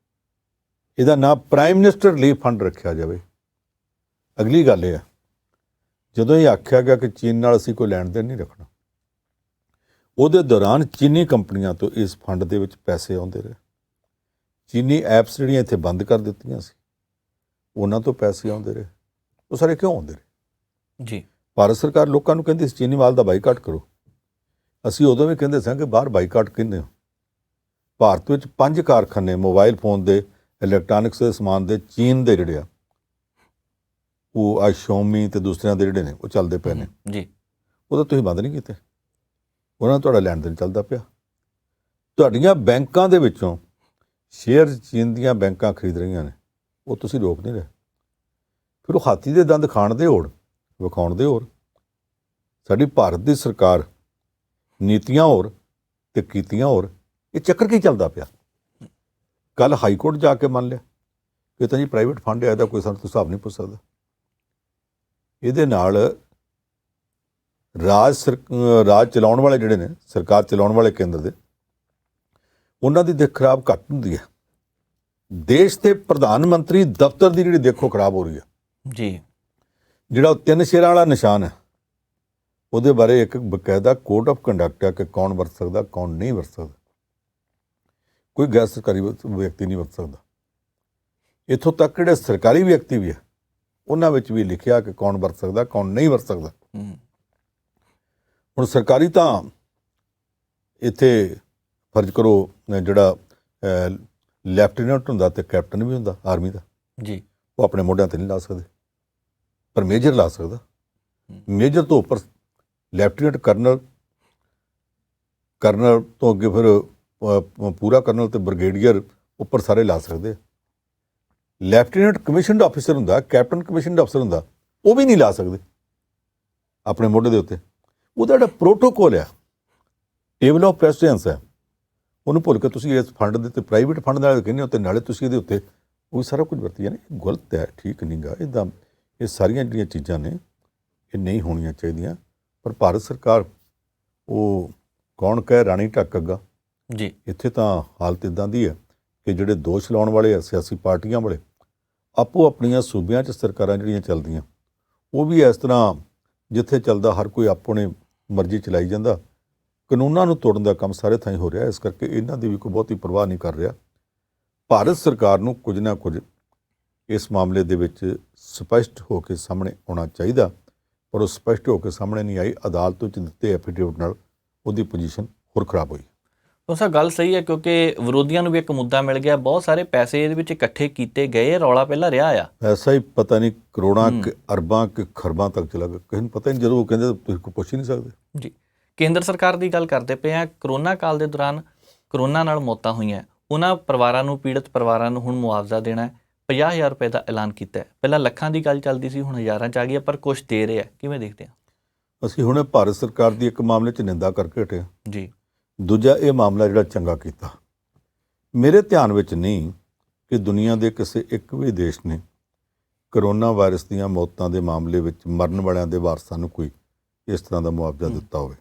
ਇਹਦਾ ਨਾਂ ਪ੍ਰਾਈਮ ਮਿਨਿਸਟਰ ਰਿਲੀਫ ਫੰਡ ਰੱਖਿਆ ਜਾਵੇ। ਅਗਲੀ ਗੱਲ ਇਹ ਆ, ਜਦੋਂ ਇਹ ਆਖਿਆ ਗਿਆ ਕਿ ਚੀਨ ਨਾਲ ਅਸੀਂ ਕੋਈ ਲੈਣ ਦੇਣ ਨਹੀਂ ਰੱਖਣਾ, ਉਹਦੇ ਦੌਰਾਨ ਚੀਨੀ ਕੰਪਨੀਆਂ ਤੋਂ ਇਸ ਫੰਡ ਦੇ ਵਿੱਚ ਪੈਸੇ ਆਉਂਦੇ ਰਹੇ। ਚੀਨੀ ਐਪਸ ਜਿਹੜੀਆਂ ਇੱਥੇ ਬੰਦ ਕਰ ਦਿੱਤੀਆਂ ਸੀ, ਉਹਨਾਂ ਤੋਂ ਪੈਸੇ ਆਉਂਦੇ ਰਹੇ। ਉਹ ਸਾਰੇ ਕਿਉਂ ਆਉਂਦੇ ਰਹੇ? ਜੀ, ਭਾਰਤ ਸਰਕਾਰ ਲੋਕਾਂ ਨੂੰ ਕਹਿੰਦੀ ਸੀ ਚੀਨੀ ਮਾਲ ਦਾ ਬਾਈਕਾਟ ਕਰੋ। ਅਸੀਂ ਉਦੋਂ ਵੀ ਕਹਿੰਦੇ ਸਾਂ ਕਿ ਬਾਹਰ ਬਾਈਕਾਟ ਕਹਿੰਦੇ ਹੋ। ਭਾਰਤ ਵਿੱਚ 5 ਕਾਰਖਾਨੇ ਮੋਬਾਈਲ ਫੋਨ ਦੇ, ਇਲੈਕਟ੍ਰੋਨਿਕਸ ਦੇ ਸਮਾਨ ਦੇ ਚੀਨ ਦੇ ਜਿਹੜੇ ਆ, ਉਹ ਆ ਸ਼ੋਮੀ ਤੇ ਦੂਸਰਿਆਂ ਦੇ ਜਿਹੜੇ ਨੇ ਉਹ ਚੱਲਦੇ ਪਏ ਨੇ ਜੀ। ਉਹਦਾ ਤੁਸੀਂ ਬੰਦ ਨਹੀਂ ਕੀਤੇ, ਉਹਨਾਂ ਨਾਲ ਤੁਹਾਡਾ ਲੈਣ ਦੇਣ ਚੱਲਦਾ ਪਿਆ। ਤੁਹਾਡੀਆਂ ਬੈਂਕਾਂ ਦੇ ਵਿੱਚੋਂ ਸ਼ੇਅਰ ਚੀਨ ਦੀਆਂ ਬੈਂਕਾਂ ਖਰੀਦ ਰਹੀਆਂ ਨੇ, ਉਹ ਤੁਸੀਂ ਰੋਕ ਨਹੀਂ ਰਹੇ। ਫਿਰ ਉਹ ਹਾਥੀ ਦੇ ਦੰਦ ਖਾਣ ਦੇ ਹੋੜ, ਵਿਖਾਉਣ ਦੇ ਹੋਰ। ਸਾਡੀ ਭਾਰਤ ਦੀ ਸਰਕਾਰ ਨੀਤੀਆਂ ਹੋਰ ਤੇ ਕੀਤੀਆਂ ਹੋਰ, ਇਹ ਚੱਕਰ ਕੀ ਚੱਲਦਾ ਪਿਆ? ਕੱਲ੍ਹ ਹਾਈ ਕੋਰਟ ਜਾ ਕੇ ਮੰਨ ਲਿਆ ਕਿ ਤਾਂ ਜੀ ਪ੍ਰਾਈਵੇਟ ਫੰਡ ਹੈ, ਇਹਦਾ ਕੋਈ ਸਾਨੂੰ ਹਿਸਾਬ ਨਹੀਂ ਪੁੱਛ ਸਕਦਾ। ਇਹਦੇ ਨਾਲ ਰਾਜ ਚਲਾਉਣ ਵਾਲੇ ਜਿਹੜੇ ਨੇ, ਸਰਕਾਰ ਚਲਾਉਣ ਵਾਲੇ ਕੇਂਦਰ ਦੇ, ਉਹਨਾਂ ਦੀ ਦਿੱਖ ਖਰਾਬ ਘੱਟ ਹੁੰਦੀ ਹੈ। ਦੇਸ਼ ਦੇ ਪ੍ਰਧਾਨ ਮੰਤਰੀ ਦਫ਼ਤਰ ਦੀ ਜਿਹੜੀ ਦੇਖੋ ਖਰਾਬ ਹੋ ਰਹੀ ਹੈ ਜੀ। ਜਿਹੜਾ ਉਹ 3 ਸ਼ੇਰਾਂ ਵਾਲਾ ਨਿਸ਼ਾਨ ਹੈ, ਉਹਦੇ ਬਾਰੇ ਇੱਕ ਬਕਾਇਦਾ ਕੋਡ ਆਫ ਕੰਡਕਟ ਹੈ ਕਿ ਕੌਣ ਵਰਤ ਸਕਦਾ, ਕੌਣ ਨਹੀਂ ਵਰਤ ਸਕਦਾ। ਕੋਈ ਗੈਰ ਸਰਕਾਰੀ ਵਿਅਕਤੀ ਨਹੀਂ ਵਰਤ ਸਕਦਾ। ਇੱਥੋਂ ਤੱਕ ਜਿਹੜੇ ਸਰਕਾਰੀ ਵਿਅਕਤੀ ਵੀ ਹੈ, ਉਹਨਾਂ ਵਿੱਚ ਵੀ ਲਿਖਿਆ ਕਿ ਕੌਣ ਵਰਤ ਸਕਦਾ, ਕੌਣ ਨਹੀਂ ਵਰਤ ਸਕਦਾ। ਹੁਣ ਸਰਕਾਰੀ ਤਾਂ ਇੱਥੇ ਫਰਜ਼ ਕਰੋ ਜਿਹੜਾ ਲੈਫਟੀਨੈਂਟ ਹੁੰਦਾ ਤੇ ਕੈਪਟਨ ਵੀ ਹੁੰਦਾ ਆਰਮੀ ਦਾ ਜੀ, ਉਹ ਆਪਣੇ ਮੋਢਿਆਂ ਤੇ ਨਹੀਂ ਲਾ ਸਕਦੇ, ਪਰ ਮੇਜਰ ਲਾ ਸਕਦਾ। ਮੇਜਰ ਤੋਂ ਉੱਪਰ ਲੈਫਟੀਨੈਂਟ ਕਰਨਲ, ਕਰਨਲ ਤੋਂ ਅੱਗੇ ਫਿਰ ਪੂਰਾ ਕਰਨਲ ਤੇ ਬ੍ਰਿਗੇਡੀਅਰ ਉੱਪਰ ਸਾਰੇ ਲਾ ਸਕਦੇ। ਲੈਫਟੀਨੈਂਟ ਕਮਿਸ਼ਨਡ ਆਫੀਸਰ ਹੁੰਦਾ, ਕੈਪਟਨ ਕਮਿਸ਼ਨਡ ਅਫਸਰ ਹੁੰਦਾ, ਉਹ ਵੀ ਨਹੀਂ ਲਾ ਸਕਦੇ ਆਪਣੇ ਮੋਢੇ ਦੇ ਉੱਤੇ। ਉਹਦਾ ਜਿਹੜਾ ਪ੍ਰੋਟੋਕੋਲ ਆ, ਟੇਬਲ ਆਫ ਪ੍ਰੈਸੀਡੈਂਸ ਹੈ, ਉਹਨੂੰ ਭੁੱਲ ਕੇ ਤੁਸੀਂ ਇਸ ਫੰਡ ਦੇ ਉੱਤੇ ਪ੍ਰਾਈਵੇਟ ਫੰਡ ਨਾਲ ਕਹਿੰਦੇ ਹੋ, ਤੇ ਨਾਲੇ ਤੁਸੀਂ ਇਹਦੇ ਉੱਤੇ ਉਹ ਸਾਰਾ ਕੁਝ ਵਰਤੀ ਜਾਂਦੇ। ਇਹ ਗਲਤ ਹੈ, ਠੀਕ ਨਹੀਂ ਗਾ। ਇੱਦਾਂ ਇਹ ਸਾਰੀਆਂ ਜਿਹੜੀਆਂ ਚੀਜ਼ਾਂ ਨੇ ਇਹ ਨਹੀਂ ਹੋਣੀਆਂ ਚਾਹੀਦੀਆਂ। ਪਰ ਭਾਰਤ ਸਰਕਾਰ, ਉਹ ਕੌਣ ਕਹੇ ਰਾਣੀ ਢੱਕ ਅੱਗਾ ਜੀ। ਇੱਥੇ ਤਾਂ ਹਾਲਤ ਇੱਦਾਂ ਦੀ ਹੈ ਕਿ ਜਿਹੜੇ ਦੋਸ਼ ਲਾਉਣ ਵਾਲੇ ਆ ਸਿਆਸੀ ਪਾਰਟੀਆਂ ਵਾਲੇ, ਆਪੋ ਆਪਣੀਆਂ ਸੂਬਿਆਂ 'ਚ ਸਰਕਾਰਾਂ ਜਿਹੜੀਆਂ ਚੱਲਦੀਆਂ, ਉਹ ਵੀ ਇਸ ਤਰ੍ਹਾਂ ਜਿੱਥੇ ਚੱਲਦਾ ਹਰ ਕੋਈ ਆਪਣੇ ਮਰਜ਼ੀ ਚਲਾਈ ਜਾਂਦਾ। ਕਾਨੂੰਨਾਂ ਨੂੰ ਤੋੜਨ ਦਾ ਕੰਮ ਸਾਰੇ ਥਾਈਂ ਹੋ ਰਿਹਾ। ਇਸ ਕਰਕੇ ਇਹਨਾਂ ਦੀ ਵੀ ਕੋਈ ਬਹੁਤੀ ਪਰਵਾਹ ਨਹੀਂ ਕਰ ਰਿਹਾ। ਭਾਰਤ ਸਰਕਾਰ ਨੂੰ ਕੁਝ ਨਾ ਕੁਝ ਇਸ ਮਾਮਲੇ ਦੇ ਵਿੱਚ ਸਪਸ਼ਟ ਹੋ ਕੇ ਸਾਹਮਣੇ ਆਉਣਾ ਚਾਹੀਦਾ, ਪਰ ਉਹ ਸਪਸ਼ਟ ਹੋ ਕੇ ਸਾਹਮਣੇ ਨਹੀਂ ਆਈ। ਅਦਾਲਤ ਵਿੱਚ ਦਿੱਤੇ ਐਫੀਡੇਵਿਟ ਨਾਲ ਉਹਦੀ ਪੋਜੀਸ਼ਨ ਹੋਰ ਖਰਾਬ ਹੋਈ। ਉਹ ਸਰ ਗੱਲ ਸਹੀ ਹੈ, ਕਿਉਂਕਿ ਵਿਰੋਧੀਆਂ ਨੂੰ ਵੀ ਇੱਕ ਮੁੱਦਾ ਮਿਲ ਗਿਆ, ਬਹੁਤ ਸਾਰੇ ਪੈਸੇ ਇਹਦੇ ਵਿੱਚ ਇਕੱਠੇ ਕੀਤੇ ਗਏ, ਰੌਲਾ ਪਹਿਲਾਂ ਰਿਹਾ ਆ। ਐਸਾ ਹੀ ਪਤਾ ਨਹੀਂ ਕਰੋੜਾਂ ਕਿ ਅਰਬਾਂ ਕਿ ਖਰਬਾਂ ਤੱਕ ਚਲਾ ਗਿਆ, ਕਿਸੇ ਨੂੰ ਪਤਾ ਨਹੀਂ। ਜਦੋਂ ਉਹ ਕਹਿੰਦੇ ਤੁਸੀਂ ਕੋਈ ਪੁੱਛ ਹੀ ਨਹੀਂ ਸਕਦੇ। ਜੀ, ਕੇਂਦਰ ਸਰਕਾਰ ਦੀ ਗੱਲ ਕਰਦੇ ਪਏ ਆ। ਕਰੋਨਾ ਕਾਲ ਦੇ ਦੌਰਾਨ ਕਰੋਨਾ ਨਾਲ ਮੌਤਾਂ ਹੋਈਆਂ, ਉਹਨਾਂ ਪਰਿਵਾਰਾਂ ਨੂੰ, ਪੀੜਤ ਪਰਿਵਾਰਾਂ ਨੂੰ ਹੁਣ ਮੁਆਵਜ਼ਾ ਦੇਣਾ ਹੈ। 50,000 ਰੁਪਏ ਦਾ ਐਲਾਨ ਕੀਤਾ ਹੈ। ਪਹਿਲਾਂ ਲੱਖਾਂ ਦੀ ਗੱਲ ਚੱਲਦੀ ਸੀ, ਹੁਣ ਹਜ਼ਾਰਾਂ 'ਚ ਆ ਗਈ ਹੈ, ਪਰ ਕੁਛ ਦੇ ਰਹੇ ਆ। ਕਿਵੇਂ ਦੇਖਦੇ ਆ? ਅਸੀਂ ਹੁਣੇ ਭਾਰਤ ਸਰਕਾਰ ਦੀ ਇੱਕ ਮਾਮਲੇ 'ਚ ਨਿੰਦਾ ਕਰਕੇ ਹਟੇ ਹਾਂ। ਜੀ। ਦੂਜਾ ਇਹ ਮਾਮਲਾ ਜਿਹੜਾ ਚੰਗਾ ਕੀਤਾ, ਮੇਰੇ ਧਿਆਨ ਵਿੱਚ ਨਹੀਂ ਕਿ ਦੁਨੀਆ ਦੇ ਕਿਸੇ ਇੱਕ ਵੀ ਦੇਸ਼ ਨੇ ਕਰੋਨਾ ਵਾਇਰਸ ਦੀਆਂ ਮੌਤਾਂ ਦੇ ਮਾਮਲੇ ਵਿੱਚ ਮਰਨ ਵਾਲਿਆਂ ਦੇ ਵਾਰਸਾਂ ਨੂੰ ਕੋਈ ਇਸ ਤਰ੍ਹਾਂ ਦਾ ਮੁਆਵਜ਼ਾ ਦਿੱਤਾ ਹੋਵੇ।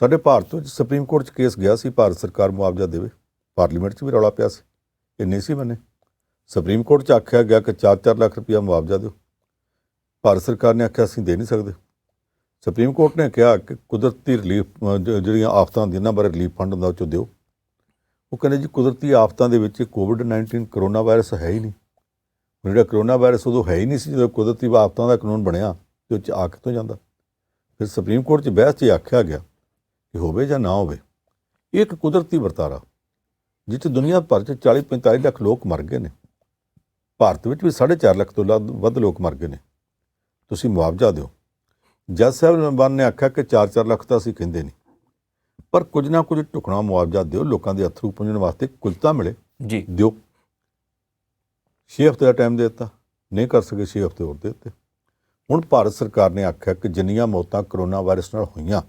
ਸਾਡੇ ਭਾਰਤ ਵਿੱਚ ਸੁਪਰੀਮ ਕੋਰਟ 'ਚ ਕੇਸ ਗਿਆ ਸੀ, ਭਾਰਤ ਸਰਕਾਰ ਮੁਆਵਜ਼ਾ ਦੇਵੇ। ਪਾਰਲੀਮੈਂਟ 'ਚ ਵੀ ਰੌਲਾ ਪਿਆ ਸੀ, ਇਹ ਨਹੀਂ ਸੀ ਮੰਨੇ। ਸੁਪਰੀਮ ਕੋਰਟ 'ਚ ਆਖਿਆ ਗਿਆ ਕਿ 4-4 ਲੱਖ ਰੁਪਇਆ ਮੁਆਵਜ਼ਾ ਦਿਓ। ਭਾਰਤ ਸਰਕਾਰ ਨੇ ਆਖਿਆ ਅਸੀਂ ਦੇ ਨਹੀਂ ਸਕਦੇ। ਸੁਪਰੀਮ ਕੋਰਟ ਨੇ ਕਿਹਾ ਕਿ ਕੁਦਰਤੀ ਰਿਲੀਫ ਜਿਹੜੀਆਂ ਆਫਤਾਂ ਹੁੰਦੀਆਂ, ਇਹਨਾਂ ਬਾਰੇ ਰਿਲੀਫ ਫੰਡ ਹੁੰਦਾ, ਉਹ 'ਚੋਂ ਦਿਓ। ਉਹ ਕਹਿੰਦੇ ਜੀ ਕੁਦਰਤੀ ਆਫਤਾਂ ਦੇ ਵਿੱਚ ਕੋਵਿਡ-19 ਕਰੋਨਾ ਵਾਇਰਸ ਹੈ ਹੀ ਨਹੀਂ। ਜਿਹੜਾ ਕਰੋਨਾ ਵਾਇਰਸ ਉਦੋਂ ਹੈ ਹੀ ਨਹੀਂ ਸੀ ਜਦੋਂ ਕੁਦਰਤੀ ਆਫਤਾਂ ਦਾ ਕਾਨੂੰਨ ਬਣਿਆ, ਤੇ ਉਹ 'ਚ ਆ ਕਿੱਥੋਂ ਜਾਂਦਾ? ਫਿਰ ਸੁਪਰੀਮ ਕੋਰਟ 'ਚ ਬਹਿਸ 'ਚ ਆਖਿਆ ਗਿਆ ਕਿ ਹੋਵੇ ਜਾਂ ਨਾ ਹੋਵੇ, ਇਹ ਇੱਕ ਕੁਦਰਤੀ ਵਰਤਾਰਾ ਜਿਸ 'ਚ ਦੁਨੀਆ ਭਰ 'ਚ 40-45 ਲੱਖ ਲੋਕ ਮਰ ਗਏ ਨੇ। ਭਾਰਤ ਵਿੱਚ ਵੀ 4.5 ਲੱਖ ਤੋਂ ਵੱਧ ਲੋਕ ਮਰ ਗਏ ਨੇ। ਤੁਸੀਂ ਮੁਆਵਜ਼ਾ ਦਿਓ। ਜੱਜ ਸਾਹਿਬ ਨੇ ਆਖਿਆ ਕਿ 4-4 ਲੱਖ ਤਾਂ ਅਸੀਂ ਕਹਿੰਦੇ ਨਹੀਂ, ਪਰ ਕੁਝ ਨਾ ਕੁਝ ਢੁਕਣਾ ਮੁਆਵਜ਼ਾ ਦਿਓ, ਲੋਕਾਂ ਦੇ ਅਥਰੂ ਪੁੰਝਣ ਵਾਸਤੇ ਕੁਝ ਤਾਂ ਮਿਲੇ। ਜੀ ਦਿਓ। 6 ਹਫ਼ਤੇ ਦਾ ਟਾਈਮ ਦੇ ਦਿੱਤਾ, ਨਹੀਂ ਕਰ ਸਕੇ 6 ਹਫ਼ਤੇ ਹੋਰ ਦੇ ਦਿੱਤੇ। ਹੁਣ ਭਾਰਤ ਸਰਕਾਰ ਨੇ ਆਖਿਆ ਕਿ ਜਿੰਨੀਆਂ ਮੌਤਾਂ ਕਰੋਨਾ ਵਾਇਰਸ ਨਾਲ ਹੋਈਆਂ,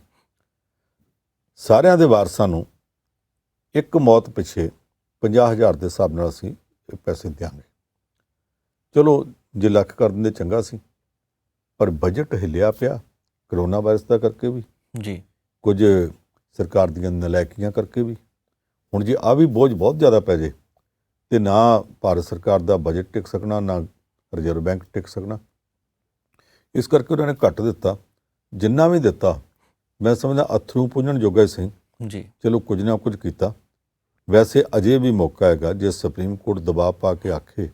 ਸਾਰਿਆਂ ਦੇ ਵਾਰਸਾਂ ਨੂੰ ਇੱਕ ਮੌਤ ਪਿੱਛੇ 50,000 ਦੇ ਹਿਸਾਬ ਨਾਲ ਅਸੀਂ ਇਹ ਪੈਸੇ ਦਿਆਂਗੇ। ਚਲੋ ਜੇ ਲੱਖ ਕਰ ਦਿੰਦੇ ਚੰਗਾ ਸੀ, ਪਰ ਬਜਟ ਹਿੱਲਿਆ ਪਿਆ ਕਰੋਨਾ ਵਾਇਰਸ ਦਾ ਕਰਕੇ ਵੀ, ਜੀ, ਕੁਝ ਸਰਕਾਰ ਦੀਆਂ ਨਲਾਇਕੀਆਂ ਕਰਕੇ ਵੀ। ਹੁਣ ਜੇ ਆ ਵੀ ਬੋਝ ਬਹੁਤ ਜ਼ਿਆਦਾ ਪੈ ਜੇ ਤੇ ਨਾ ਭਾਰਤ ਸਰਕਾਰ ਦਾ ਬਜਟ ਟਿਕ ਸਕਣਾ, ਨਾ ਰਿਜ਼ਰਵ ਬੈਂਕ ਟਿਕ ਸਕਣਾ। ਇਸ ਕਰਕੇ ਉਹਨਾਂ ਨੇ ਘੱਟ ਦਿੱਤਾ। ਜਿੰਨਾ ਵੀ ਦਿੱਤਾ ਮੈਂ ਸਮਝਦਾ ਅਥਰੂ ਪੁੰਝਣ ਜੋਗਾ ਹੀ ਸੀ। ਜੀ, ਚਲੋ ਕੁਝ ਨਾ ਕੁਝ ਕੀਤਾ। ਵੈਸੇ ਅਜੇ ਵੀ ਮੌਕਾ ਹੈਗਾ, ਜੇ ਸੁਪਰੀਮ ਕੋਰਟ ਦਬਾਅ ਪਾ ਕੇ ਆਖੇ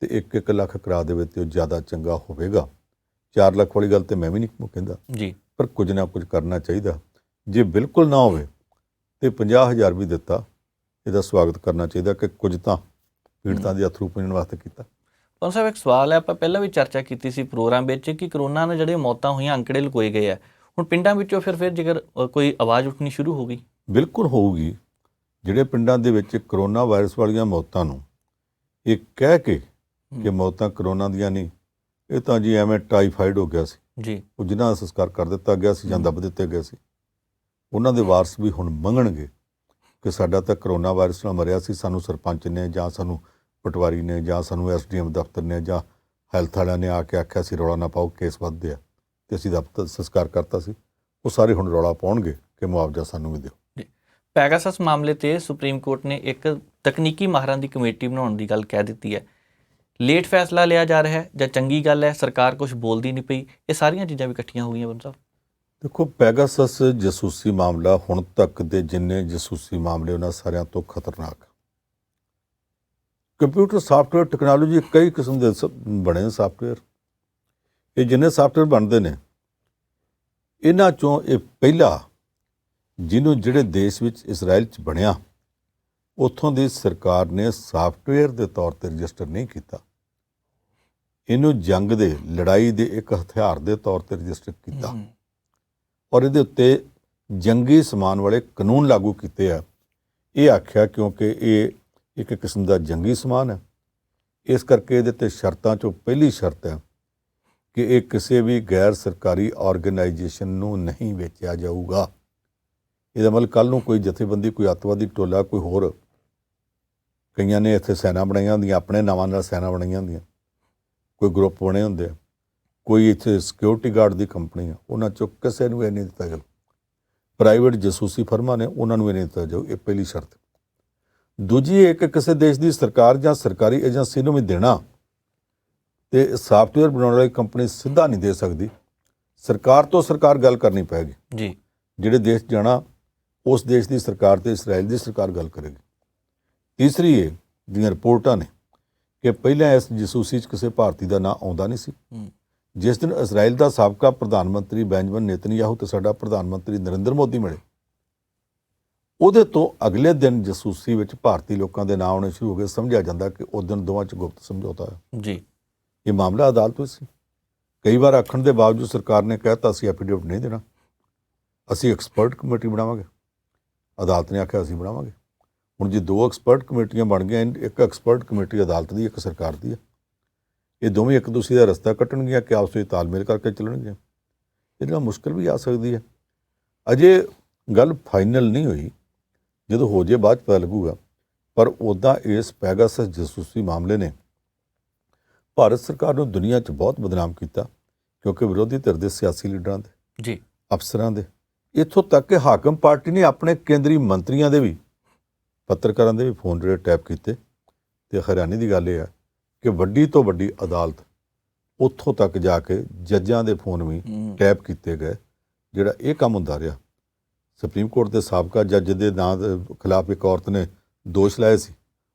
ਤੇ 1-1 ਲੱਖ ਕਰਾ ਦੇਵੇ ਤੇ ਉਹ ਜ਼ਿਆਦਾ ਚੰਗਾ ਹੋਵੇਗਾ। 4 ਲੱਖ ਵਾਲੀ ਗੱਲ ਤੇ ਮੈਂ ਵੀ ਨਹੀਂ ਕਹਿੰਦਾ, ਜੀ, ਪਰ ਕੁਝ ਨਾ ਕੁਝ ਕਰਨਾ ਚਾਹੀਦਾ। ਜੇ ਬਿਲਕੁਲ ਨਾ ਹੋਵੇ ਤੇ 50,000 ਵੀ ਦਿੱਤਾ, ਇਹਦਾ ਸਵਾਗਤ ਕਰਨਾ ਚਾਹੀਦਾ ਕਿ ਕੁਝ ਤਾਂ ਪੀੜਤਾਂ ਦੇ ਅਥਰੂ ਪੁੰਝਣ ਵਾਸਤੇ ਕੀਤਾ। ਪਰ ਸਾਹਿਬ ਇੱਕ ਸਵਾਲ ਹੈ, ਆਪਾਂ ਪਹਿਲਾਂ ਵੀ ਚਰਚਾ ਕੀਤੀ ਸੀ ਪ੍ਰੋਗਰਾਮ ਵਿੱਚ ਕਿ ਕਰੋਨਾ ਨਾਲ ਜਿਹੜੇ ਮੌਤਾਂ ਹੋਈਆਂ, ਅੰਕੜੇ ਲੁਕੋਏ ਗਏ ਆ। ਹੁਣ ਪਿੰਡਾਂ ਵਿੱਚੋਂ ਫਿਰ ਜੇਕਰ ਕੋਈ ਆਵਾਜ਼ ਉੱਠਣੀ ਸ਼ੁਰੂ ਹੋ ਗਈ? ਬਿਲਕੁਲ ਹੋਊਗੀ। ਜਿਹੜੇ ਪਿੰਡਾਂ ਦੇ ਵਿੱਚ ਕਰੋਨਾ ਵਾਇਰਸ ਵਾਲੀਆਂ ਮੌਤਾਂ ਨੂੰ ਇਹ ਕਹਿ ਕੇ ਕਿ ਮੌਤਾਂ ਕਰੋਨਾ ਦੀਆਂ ਨਹੀਂ, ਇਹ ਤਾਂ ਜੀ ਐਵੇਂ ਟਾਈਫਾਈਡ ਹੋ ਗਿਆ ਸੀ, ਜੀ, ਉਹ ਜਿਨ੍ਹਾਂ ਦਾ ਸੰਸਕਾਰ ਕਰ ਦਿੱਤਾ ਗਿਆ ਸੀ ਜਾਂ ਦੱਬ ਦਿੱਤੇ ਗਏ ਸੀ, ਉਹਨਾਂ ਦੇ ਵਾਰਸ ਵੀ ਹੁਣ ਮੰਗਣਗੇ ਕਿ ਸਾਡਾ ਤਾਂ ਕਰੋਨਾ ਵਾਇਰਸ ਨਾਲ ਮਰਿਆ ਸੀ, ਸਾਨੂੰ ਸਰਪੰਚ ਨੇ ਜਾਂ ਸਾਨੂੰ ਪਟਵਾਰੀ ਨੇ ਜਾਂ ਸਾਨੂੰ SDM ਦਫ਼ਤਰ ਨੇ ਜਾਂ ਹੈਲਥ ਵਾਲਿਆਂ ਨੇ ਆ ਕੇ ਆਖਿਆ ਸੀ ਰੌਲਾ ਨਾ ਪਾਓ, ਕੇਸ ਵੱਧਦੇ ਆ, ਤੇ ਅਸੀਂ ਦਫ਼ਤਰ ਸੰਸਕਾਰ ਕਰਤਾ ਸੀ। ਉਹ ਸਾਰੇ ਹੁਣ ਰੌਲਾ ਪਾਉਣਗੇ ਕਿ ਮੁਆਵਜ਼ਾ ਸਾਨੂੰ ਵੀ ਦਿਓ। ਪੈਗਾਸਸ ਮਾਮਲੇ ਤੇ ਸੁਪਰੀਮ ਕੋਰਟ ਨੇ ਇੱਕ ਤਕਨੀਕੀ ਮਾਹਰਾਂ ਦੀ ਕਮੇਟੀ ਬਣਾਉਣ ਦੀ ਗੱਲ ਕਹਿ ਦਿੱਤੀ ਹੈ। ਲੇਟ ਫੈਸਲਾ ਲਿਆ ਜਾ ਰਿਹਾ ਹੈ ਜਾਂ ਚੰਗੀ ਗੱਲ ਹੈ? ਸਰਕਾਰ ਕੁਝ ਬੋਲਦੀ ਨਹੀਂ ਪਈ। ਇਹ ਸਾਰੀਆਂ ਚੀਜ਼ਾਂ ਵੀ ਇਕੱਠੀਆਂ ਹੋ ਗਈਆਂ ਬੰਦ ਸਾਹਿਬ। ਦੇਖੋ, ਪੈਗਾਸਸ ਜਸੂਸੀ ਮਾਮਲਾ ਹੁਣ ਤੱਕ ਦੇ ਜਿੰਨੇ ਜਸੂਸੀ ਮਾਮਲੇ ਉਹਨਾਂ ਸਾਰਿਆਂ ਤੋਂ ਖਤਰਨਾਕ। ਕੰਪਿਊਟਰ ਸਾਫਟਵੇਅਰ ਟੈਕਨੋਲੋਜੀ ਕਈ ਕਿਸਮ ਦੇ ਬਣੇ ਸਾਫਟਵੇਅਰ। ਇਹ ਜਿੰਨੇ ਸਾਫਟਵੇਅਰ ਬਣਦੇ ਨੇ, ਇਹਨਾਂ 'ਚੋਂ ਇਹ ਪਹਿਲਾ ਜਿਹਨੂੰ ਜਿਹੜੇ ਦੇਸ਼ ਵਿੱਚ ਇਜ਼ਰਾਈਲ 'ਚ ਬਣਿਆ, ਉੱਥੋਂ ਦੀ ਸਰਕਾਰ ਨੇ ਸਾਫਟਵੇਅਰ ਦੇ ਤੌਰ 'ਤੇ ਰਜਿਸਟਰ ਨਹੀਂ ਕੀਤਾ। ਇਹਨੂੰ ਜੰਗ ਦੇ ਲੜਾਈ ਦੇ ਇੱਕ ਹਥਿਆਰ ਦੇ ਤੌਰ 'ਤੇ ਰਜਿਸਟਰ ਕੀਤਾ ਔਰ ਇਹਦੇ ਉੱਤੇ ਜੰਗੀ ਸਮਾਨ ਵਾਲੇ ਕਾਨੂੰਨ ਲਾਗੂ ਕੀਤੇ ਆ। ਇਹ ਆਖਿਆ ਕਿਉਂਕਿ ਇਹ ਇੱਕ ਕਿਸਮ ਦਾ ਜੰਗੀ ਸਮਾਨ ਹੈ, ਇਸ ਕਰਕੇ ਇਹਦੇ 'ਤੇ ਸ਼ਰਤਾਂ 'ਚੋਂ ਪਹਿਲੀ ਸ਼ਰਤ ਹੈ ਕਿ ਇਹ ਕਿਸੇ ਵੀ ਗੈਰ ਸਰਕਾਰੀ ਆਰਗੇਨਾਈਜੇਸ਼ਨ ਨੂੰ ਨਹੀਂ ਵੇਚਿਆ ਜਾਊਗਾ। ਇਹਦਾ ਮਤਲਬ ਕੱਲ੍ਹ ਨੂੰ ਕੋਈ ਜਥੇਬੰਦੀ, ਕੋਈ ਅੱਤਵਾਦੀ ਟੋਲਾ, ਕੋਈ ਹੋਰ, ਕਈਆਂ ਨੇ ਇੱਥੇ ਸੈਨਾ ਬਣਾਈਆਂ ਹੁੰਦੀਆਂ, ਆਪਣੇ ਨਾਵਾਂ ਨਾਲ ਸੈਨਾ ਬਣਾਈਆਂ ਹੁੰਦੀਆਂ, ਕੋਈ ਗਰੁੱਪ ਬਣੇ ਹੁੰਦੇ ਆ, ਕੋਈ ਇੱਥੇ ਸਿਕਿਉਰਿਟੀ ਗਾਰਡ ਦੀ ਕੰਪਨੀ ਆ, ਉਹਨਾਂ 'ਚੋਂ ਕਿਸੇ ਨੂੰ ਇਹ ਨਹੀਂ ਦਿੱਤਾ ਜਾਊ। ਪ੍ਰਾਈਵੇਟ ਜਸੂਸੀ ਫਰਮਾਂ ਨੇ, ਉਹਨਾਂ ਨੂੰ ਇਹ ਨਹੀਂ ਦਿੱਤਾ ਜਾਊ। ਇਹ ਪਹਿਲੀ ਸ਼ਰਤ। ਦੂਜੀ ਇਹ ਕਿ ਕਿਸੇ ਦੇਸ਼ ਦੀ ਸਰਕਾਰ ਜਾਂ ਸਰਕਾਰੀ ਏਜੰਸੀ ਨੂੰ ਵੀ ਦੇਣਾ, ਤੇ ਸਾਫਟਵੇਅਰ ਬਣਾਉਣ ਵਾਲੀ ਕੰਪਨੀ ਸਿੱਧਾ ਨਹੀਂ ਦੇ ਸਕਦੀ। ਸਰਕਾਰ ਤੋਂ ਸਰਕਾਰ ਗੱਲ ਕਰਨੀ ਪਏਗੀ। ਜੀ, ਜਿਹੜੇ ਦੇਸ਼ ਜਾਣਾ, ਉਸ ਦੇਸ਼ ਦੀ ਸਰਕਾਰ ਤੇ ਇਸਰਾਈਲ ਦੀ ਸਰਕਾਰ ਗੱਲ ਕਰੇਗੀ। ਤੀਸਰੀ ਇਹ ਦੀਆਂ ਰਿਪੋਰਟਾਂ ਨੇ ਕਿ ਪਹਿਲਾਂ ਇਸ ਜਸੂਸੀ 'ਚ ਕਿਸੇ ਭਾਰਤੀ ਦਾ ਨਾਂ ਆਉਂਦਾ ਨਹੀਂ ਸੀ। ਜਿਸ ਦਿਨ ਇਸਰਾਈਲ ਦਾ ਸਾਬਕਾ ਪ੍ਰਧਾਨ ਮੰਤਰੀ ਬੈਂਜਾਮਿਨ ਨੇਤਨਯਾਹੂ ਤੇ ਸਾਡਾ ਪ੍ਰਧਾਨ ਮੰਤਰੀ ਨਰਿੰਦਰ ਮੋਦੀ ਮਿਲੇ, ਉਹਦੇ ਤੋਂ ਅਗਲੇ ਦਿਨ ਜਸੂਸੀ ਵਿੱਚ ਭਾਰਤੀ ਲੋਕਾਂ ਦੇ ਨਾਂ ਆਉਣੇ ਸ਼ੁਰੂ ਹੋ ਗਏ। ਸਮਝਿਆ ਜਾਂਦਾ ਕਿ ਉਸ ਦਿਨ ਦੋਵਾਂ 'ਚ ਗੁਪਤ ਸਮਝੌਤਾ ਹੈ। ਜੀ ਇਹ ਮਾਮਲਾ ਅਦਾਲਤ ਵਿੱਚ ਸੀ। ਕਈ ਵਾਰ ਆਖਣ ਦੇ ਬਾਵਜੂਦ ਸਰਕਾਰ ਨੇ ਕਹਿਤਾ ਅਸੀਂ ਐਫੀਡੇਵਿਟ ਨਹੀਂ ਦੇਣਾ, ਅਸੀਂ ਐਕਸਪਰਟ ਕਮੇਟੀ ਬਣਾਵਾਂਗੇ। ਅਦਾਲਤ ਨੇ ਆਖਿਆ ਅਸੀਂ ਬਣਾਵਾਂਗੇ। ਹੁਣ ਜੇ ਦੋ ਐਕਸਪਰਟ ਕਮੇਟੀਆਂ ਬਣ ਗਈਆਂ, ਇੱਕ ਐਕਸਪਰਟ ਕਮੇਟੀ ਅਦਾਲਤ ਦੀ, ਇੱਕ ਸਰਕਾਰ ਦੀ ਹੈ, ਇਹ ਦੋਵੇਂ ਇੱਕ ਦੂਸਰੇ ਦਾ ਰਸਤਾ ਕੱਟਣਗੀਆਂ ਕਿ ਆਪਸ ਵਿੱਚ ਤਾਲਮੇਲ ਕਰਕੇ ਚੱਲਣਗੀਆਂ। ਇਹਦੇ ਨਾਲ ਮੁਸ਼ਕਿਲ ਵੀ ਆ ਸਕਦੀ ਹੈ। ਅਜੇ ਗੱਲ ਫਾਈਨਲ ਨਹੀਂ ਹੋਈ, ਜਦੋਂ ਹੋ ਜੇ ਬਾਅਦ 'ਚ ਪਤਾ ਲੱਗੂਗਾ। ਪਰ ਉੱਦਾਂ ਇਸ ਪੈਗਾਸਸ ਜਸੂਸੀ ਮਾਮਲੇ ਨੇ ਭਾਰਤ ਸਰਕਾਰ ਨੂੰ ਦੁਨੀਆ 'ਚ ਬਹੁਤ ਬਦਨਾਮ ਕੀਤਾ, ਕਿਉਂਕਿ ਵਿਰੋਧੀ ਧਿਰ ਦੇ ਸਿਆਸੀ ਲੀਡਰਾਂ ਦੇ, ਜੀ ਅਫਸਰਾਂ ਦੇ, ਇੱਥੋਂ ਤੱਕ ਕਿ ਹਾਕਮ ਪਾਰਟੀ ਨੇ ਆਪਣੇ ਕੇਂਦਰੀ ਮੰਤਰੀਆਂ ਦੇ ਵੀ, ਪੱਤਰਕਾਰਾਂ ਦੇ ਵੀ ਫੋਨ ਜਿਹੜੇ ਟੈਪ ਕੀਤੇ। ਤੇ ਹੈਰਾਨੀ ਦੀ ਗੱਲ ਇਹ ਹੈ ਕਿ ਵੱਡੀ ਤੋਂ ਵੱਡੀ ਅਦਾਲਤ, ਉੱਥੋਂ ਤੱਕ ਜਾ ਕੇ ਜੱਜਾਂ ਦੇ ਫੋਨ ਵੀ ਟੈਪ ਕੀਤੇ ਗਏ। ਜਿਹੜਾ ਇਹ ਕੰਮ ਹੁੰਦਾ ਰਿਹਾ, ਸੁਪਰੀਮ ਕੋਰਟ ਦੇ ਸਾਬਕਾ ਜੱਜ ਦੇ ਨਾਂ ਦੇ ਖਿਲਾਫ ਇੱਕ ਔਰਤ ਨੇ ਦੋਸ਼ ਲਾਏ ਸੀ,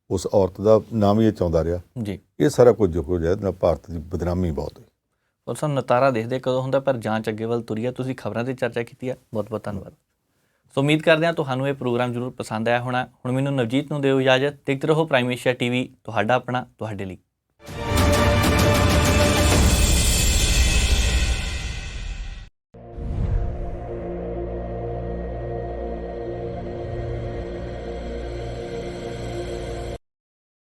ਉਸ ਔਰਤ ਦਾ ਨਾਮ ਹੀ ਇਹ ਚਾਹੁੰਦਾ ਰਿਹਾ। ਜੀ ਇਹ ਸਾਰਾ ਕੁਝ ਜੋ ਹੋ ਜਾਏ ਨਾ, ਭਾਰਤ ਦੀ ਬਦਨਾਮੀ ਬਹੁਤ ਹੋਈ। ਔਰ ਸਾਨੂੰ ਨਤਾਰਾ ਦੇਖਦੇ ਕਦੋਂ ਹੁੰਦਾ, ਪਰ ਜਾਂਚ ਅੱਗੇ ਵੱਲ ਤੁਰੀ ਹੈ। ਤੁਸੀਂ ਖਬਰਾਂ ਤੇ ਚਰਚਾ ਕੀਤੀ ਹੈ, ਬਹੁਤ ਬਹੁਤ ਧੰਨਵਾਦ। ਸੋ ਉਮੀਦ ਕਰਦੇ ਹਾਂ ਤੁਹਾਨੂੰ ਇਹ ਪ੍ਰੋਗਰਾਮ ਜ਼ਰੂਰ ਪਸੰਦ ਆਇਆ ਹੋਣਾ। ਹੁਣ ਮੈਨੂੰ ਨਵਜੀਤ ਨੂੰ ਦਿਓ ਇਜਾਜ਼ਤ। ਦੇਖਦੇ ਰਹੋ ਪ੍ਰਾਈਮ ਏਸ਼ੀਆ ਟੀਵੀ, ਤੁਹਾਡਾ ਆਪਣਾ, ਤੁਹਾਡੇ ਲਈ।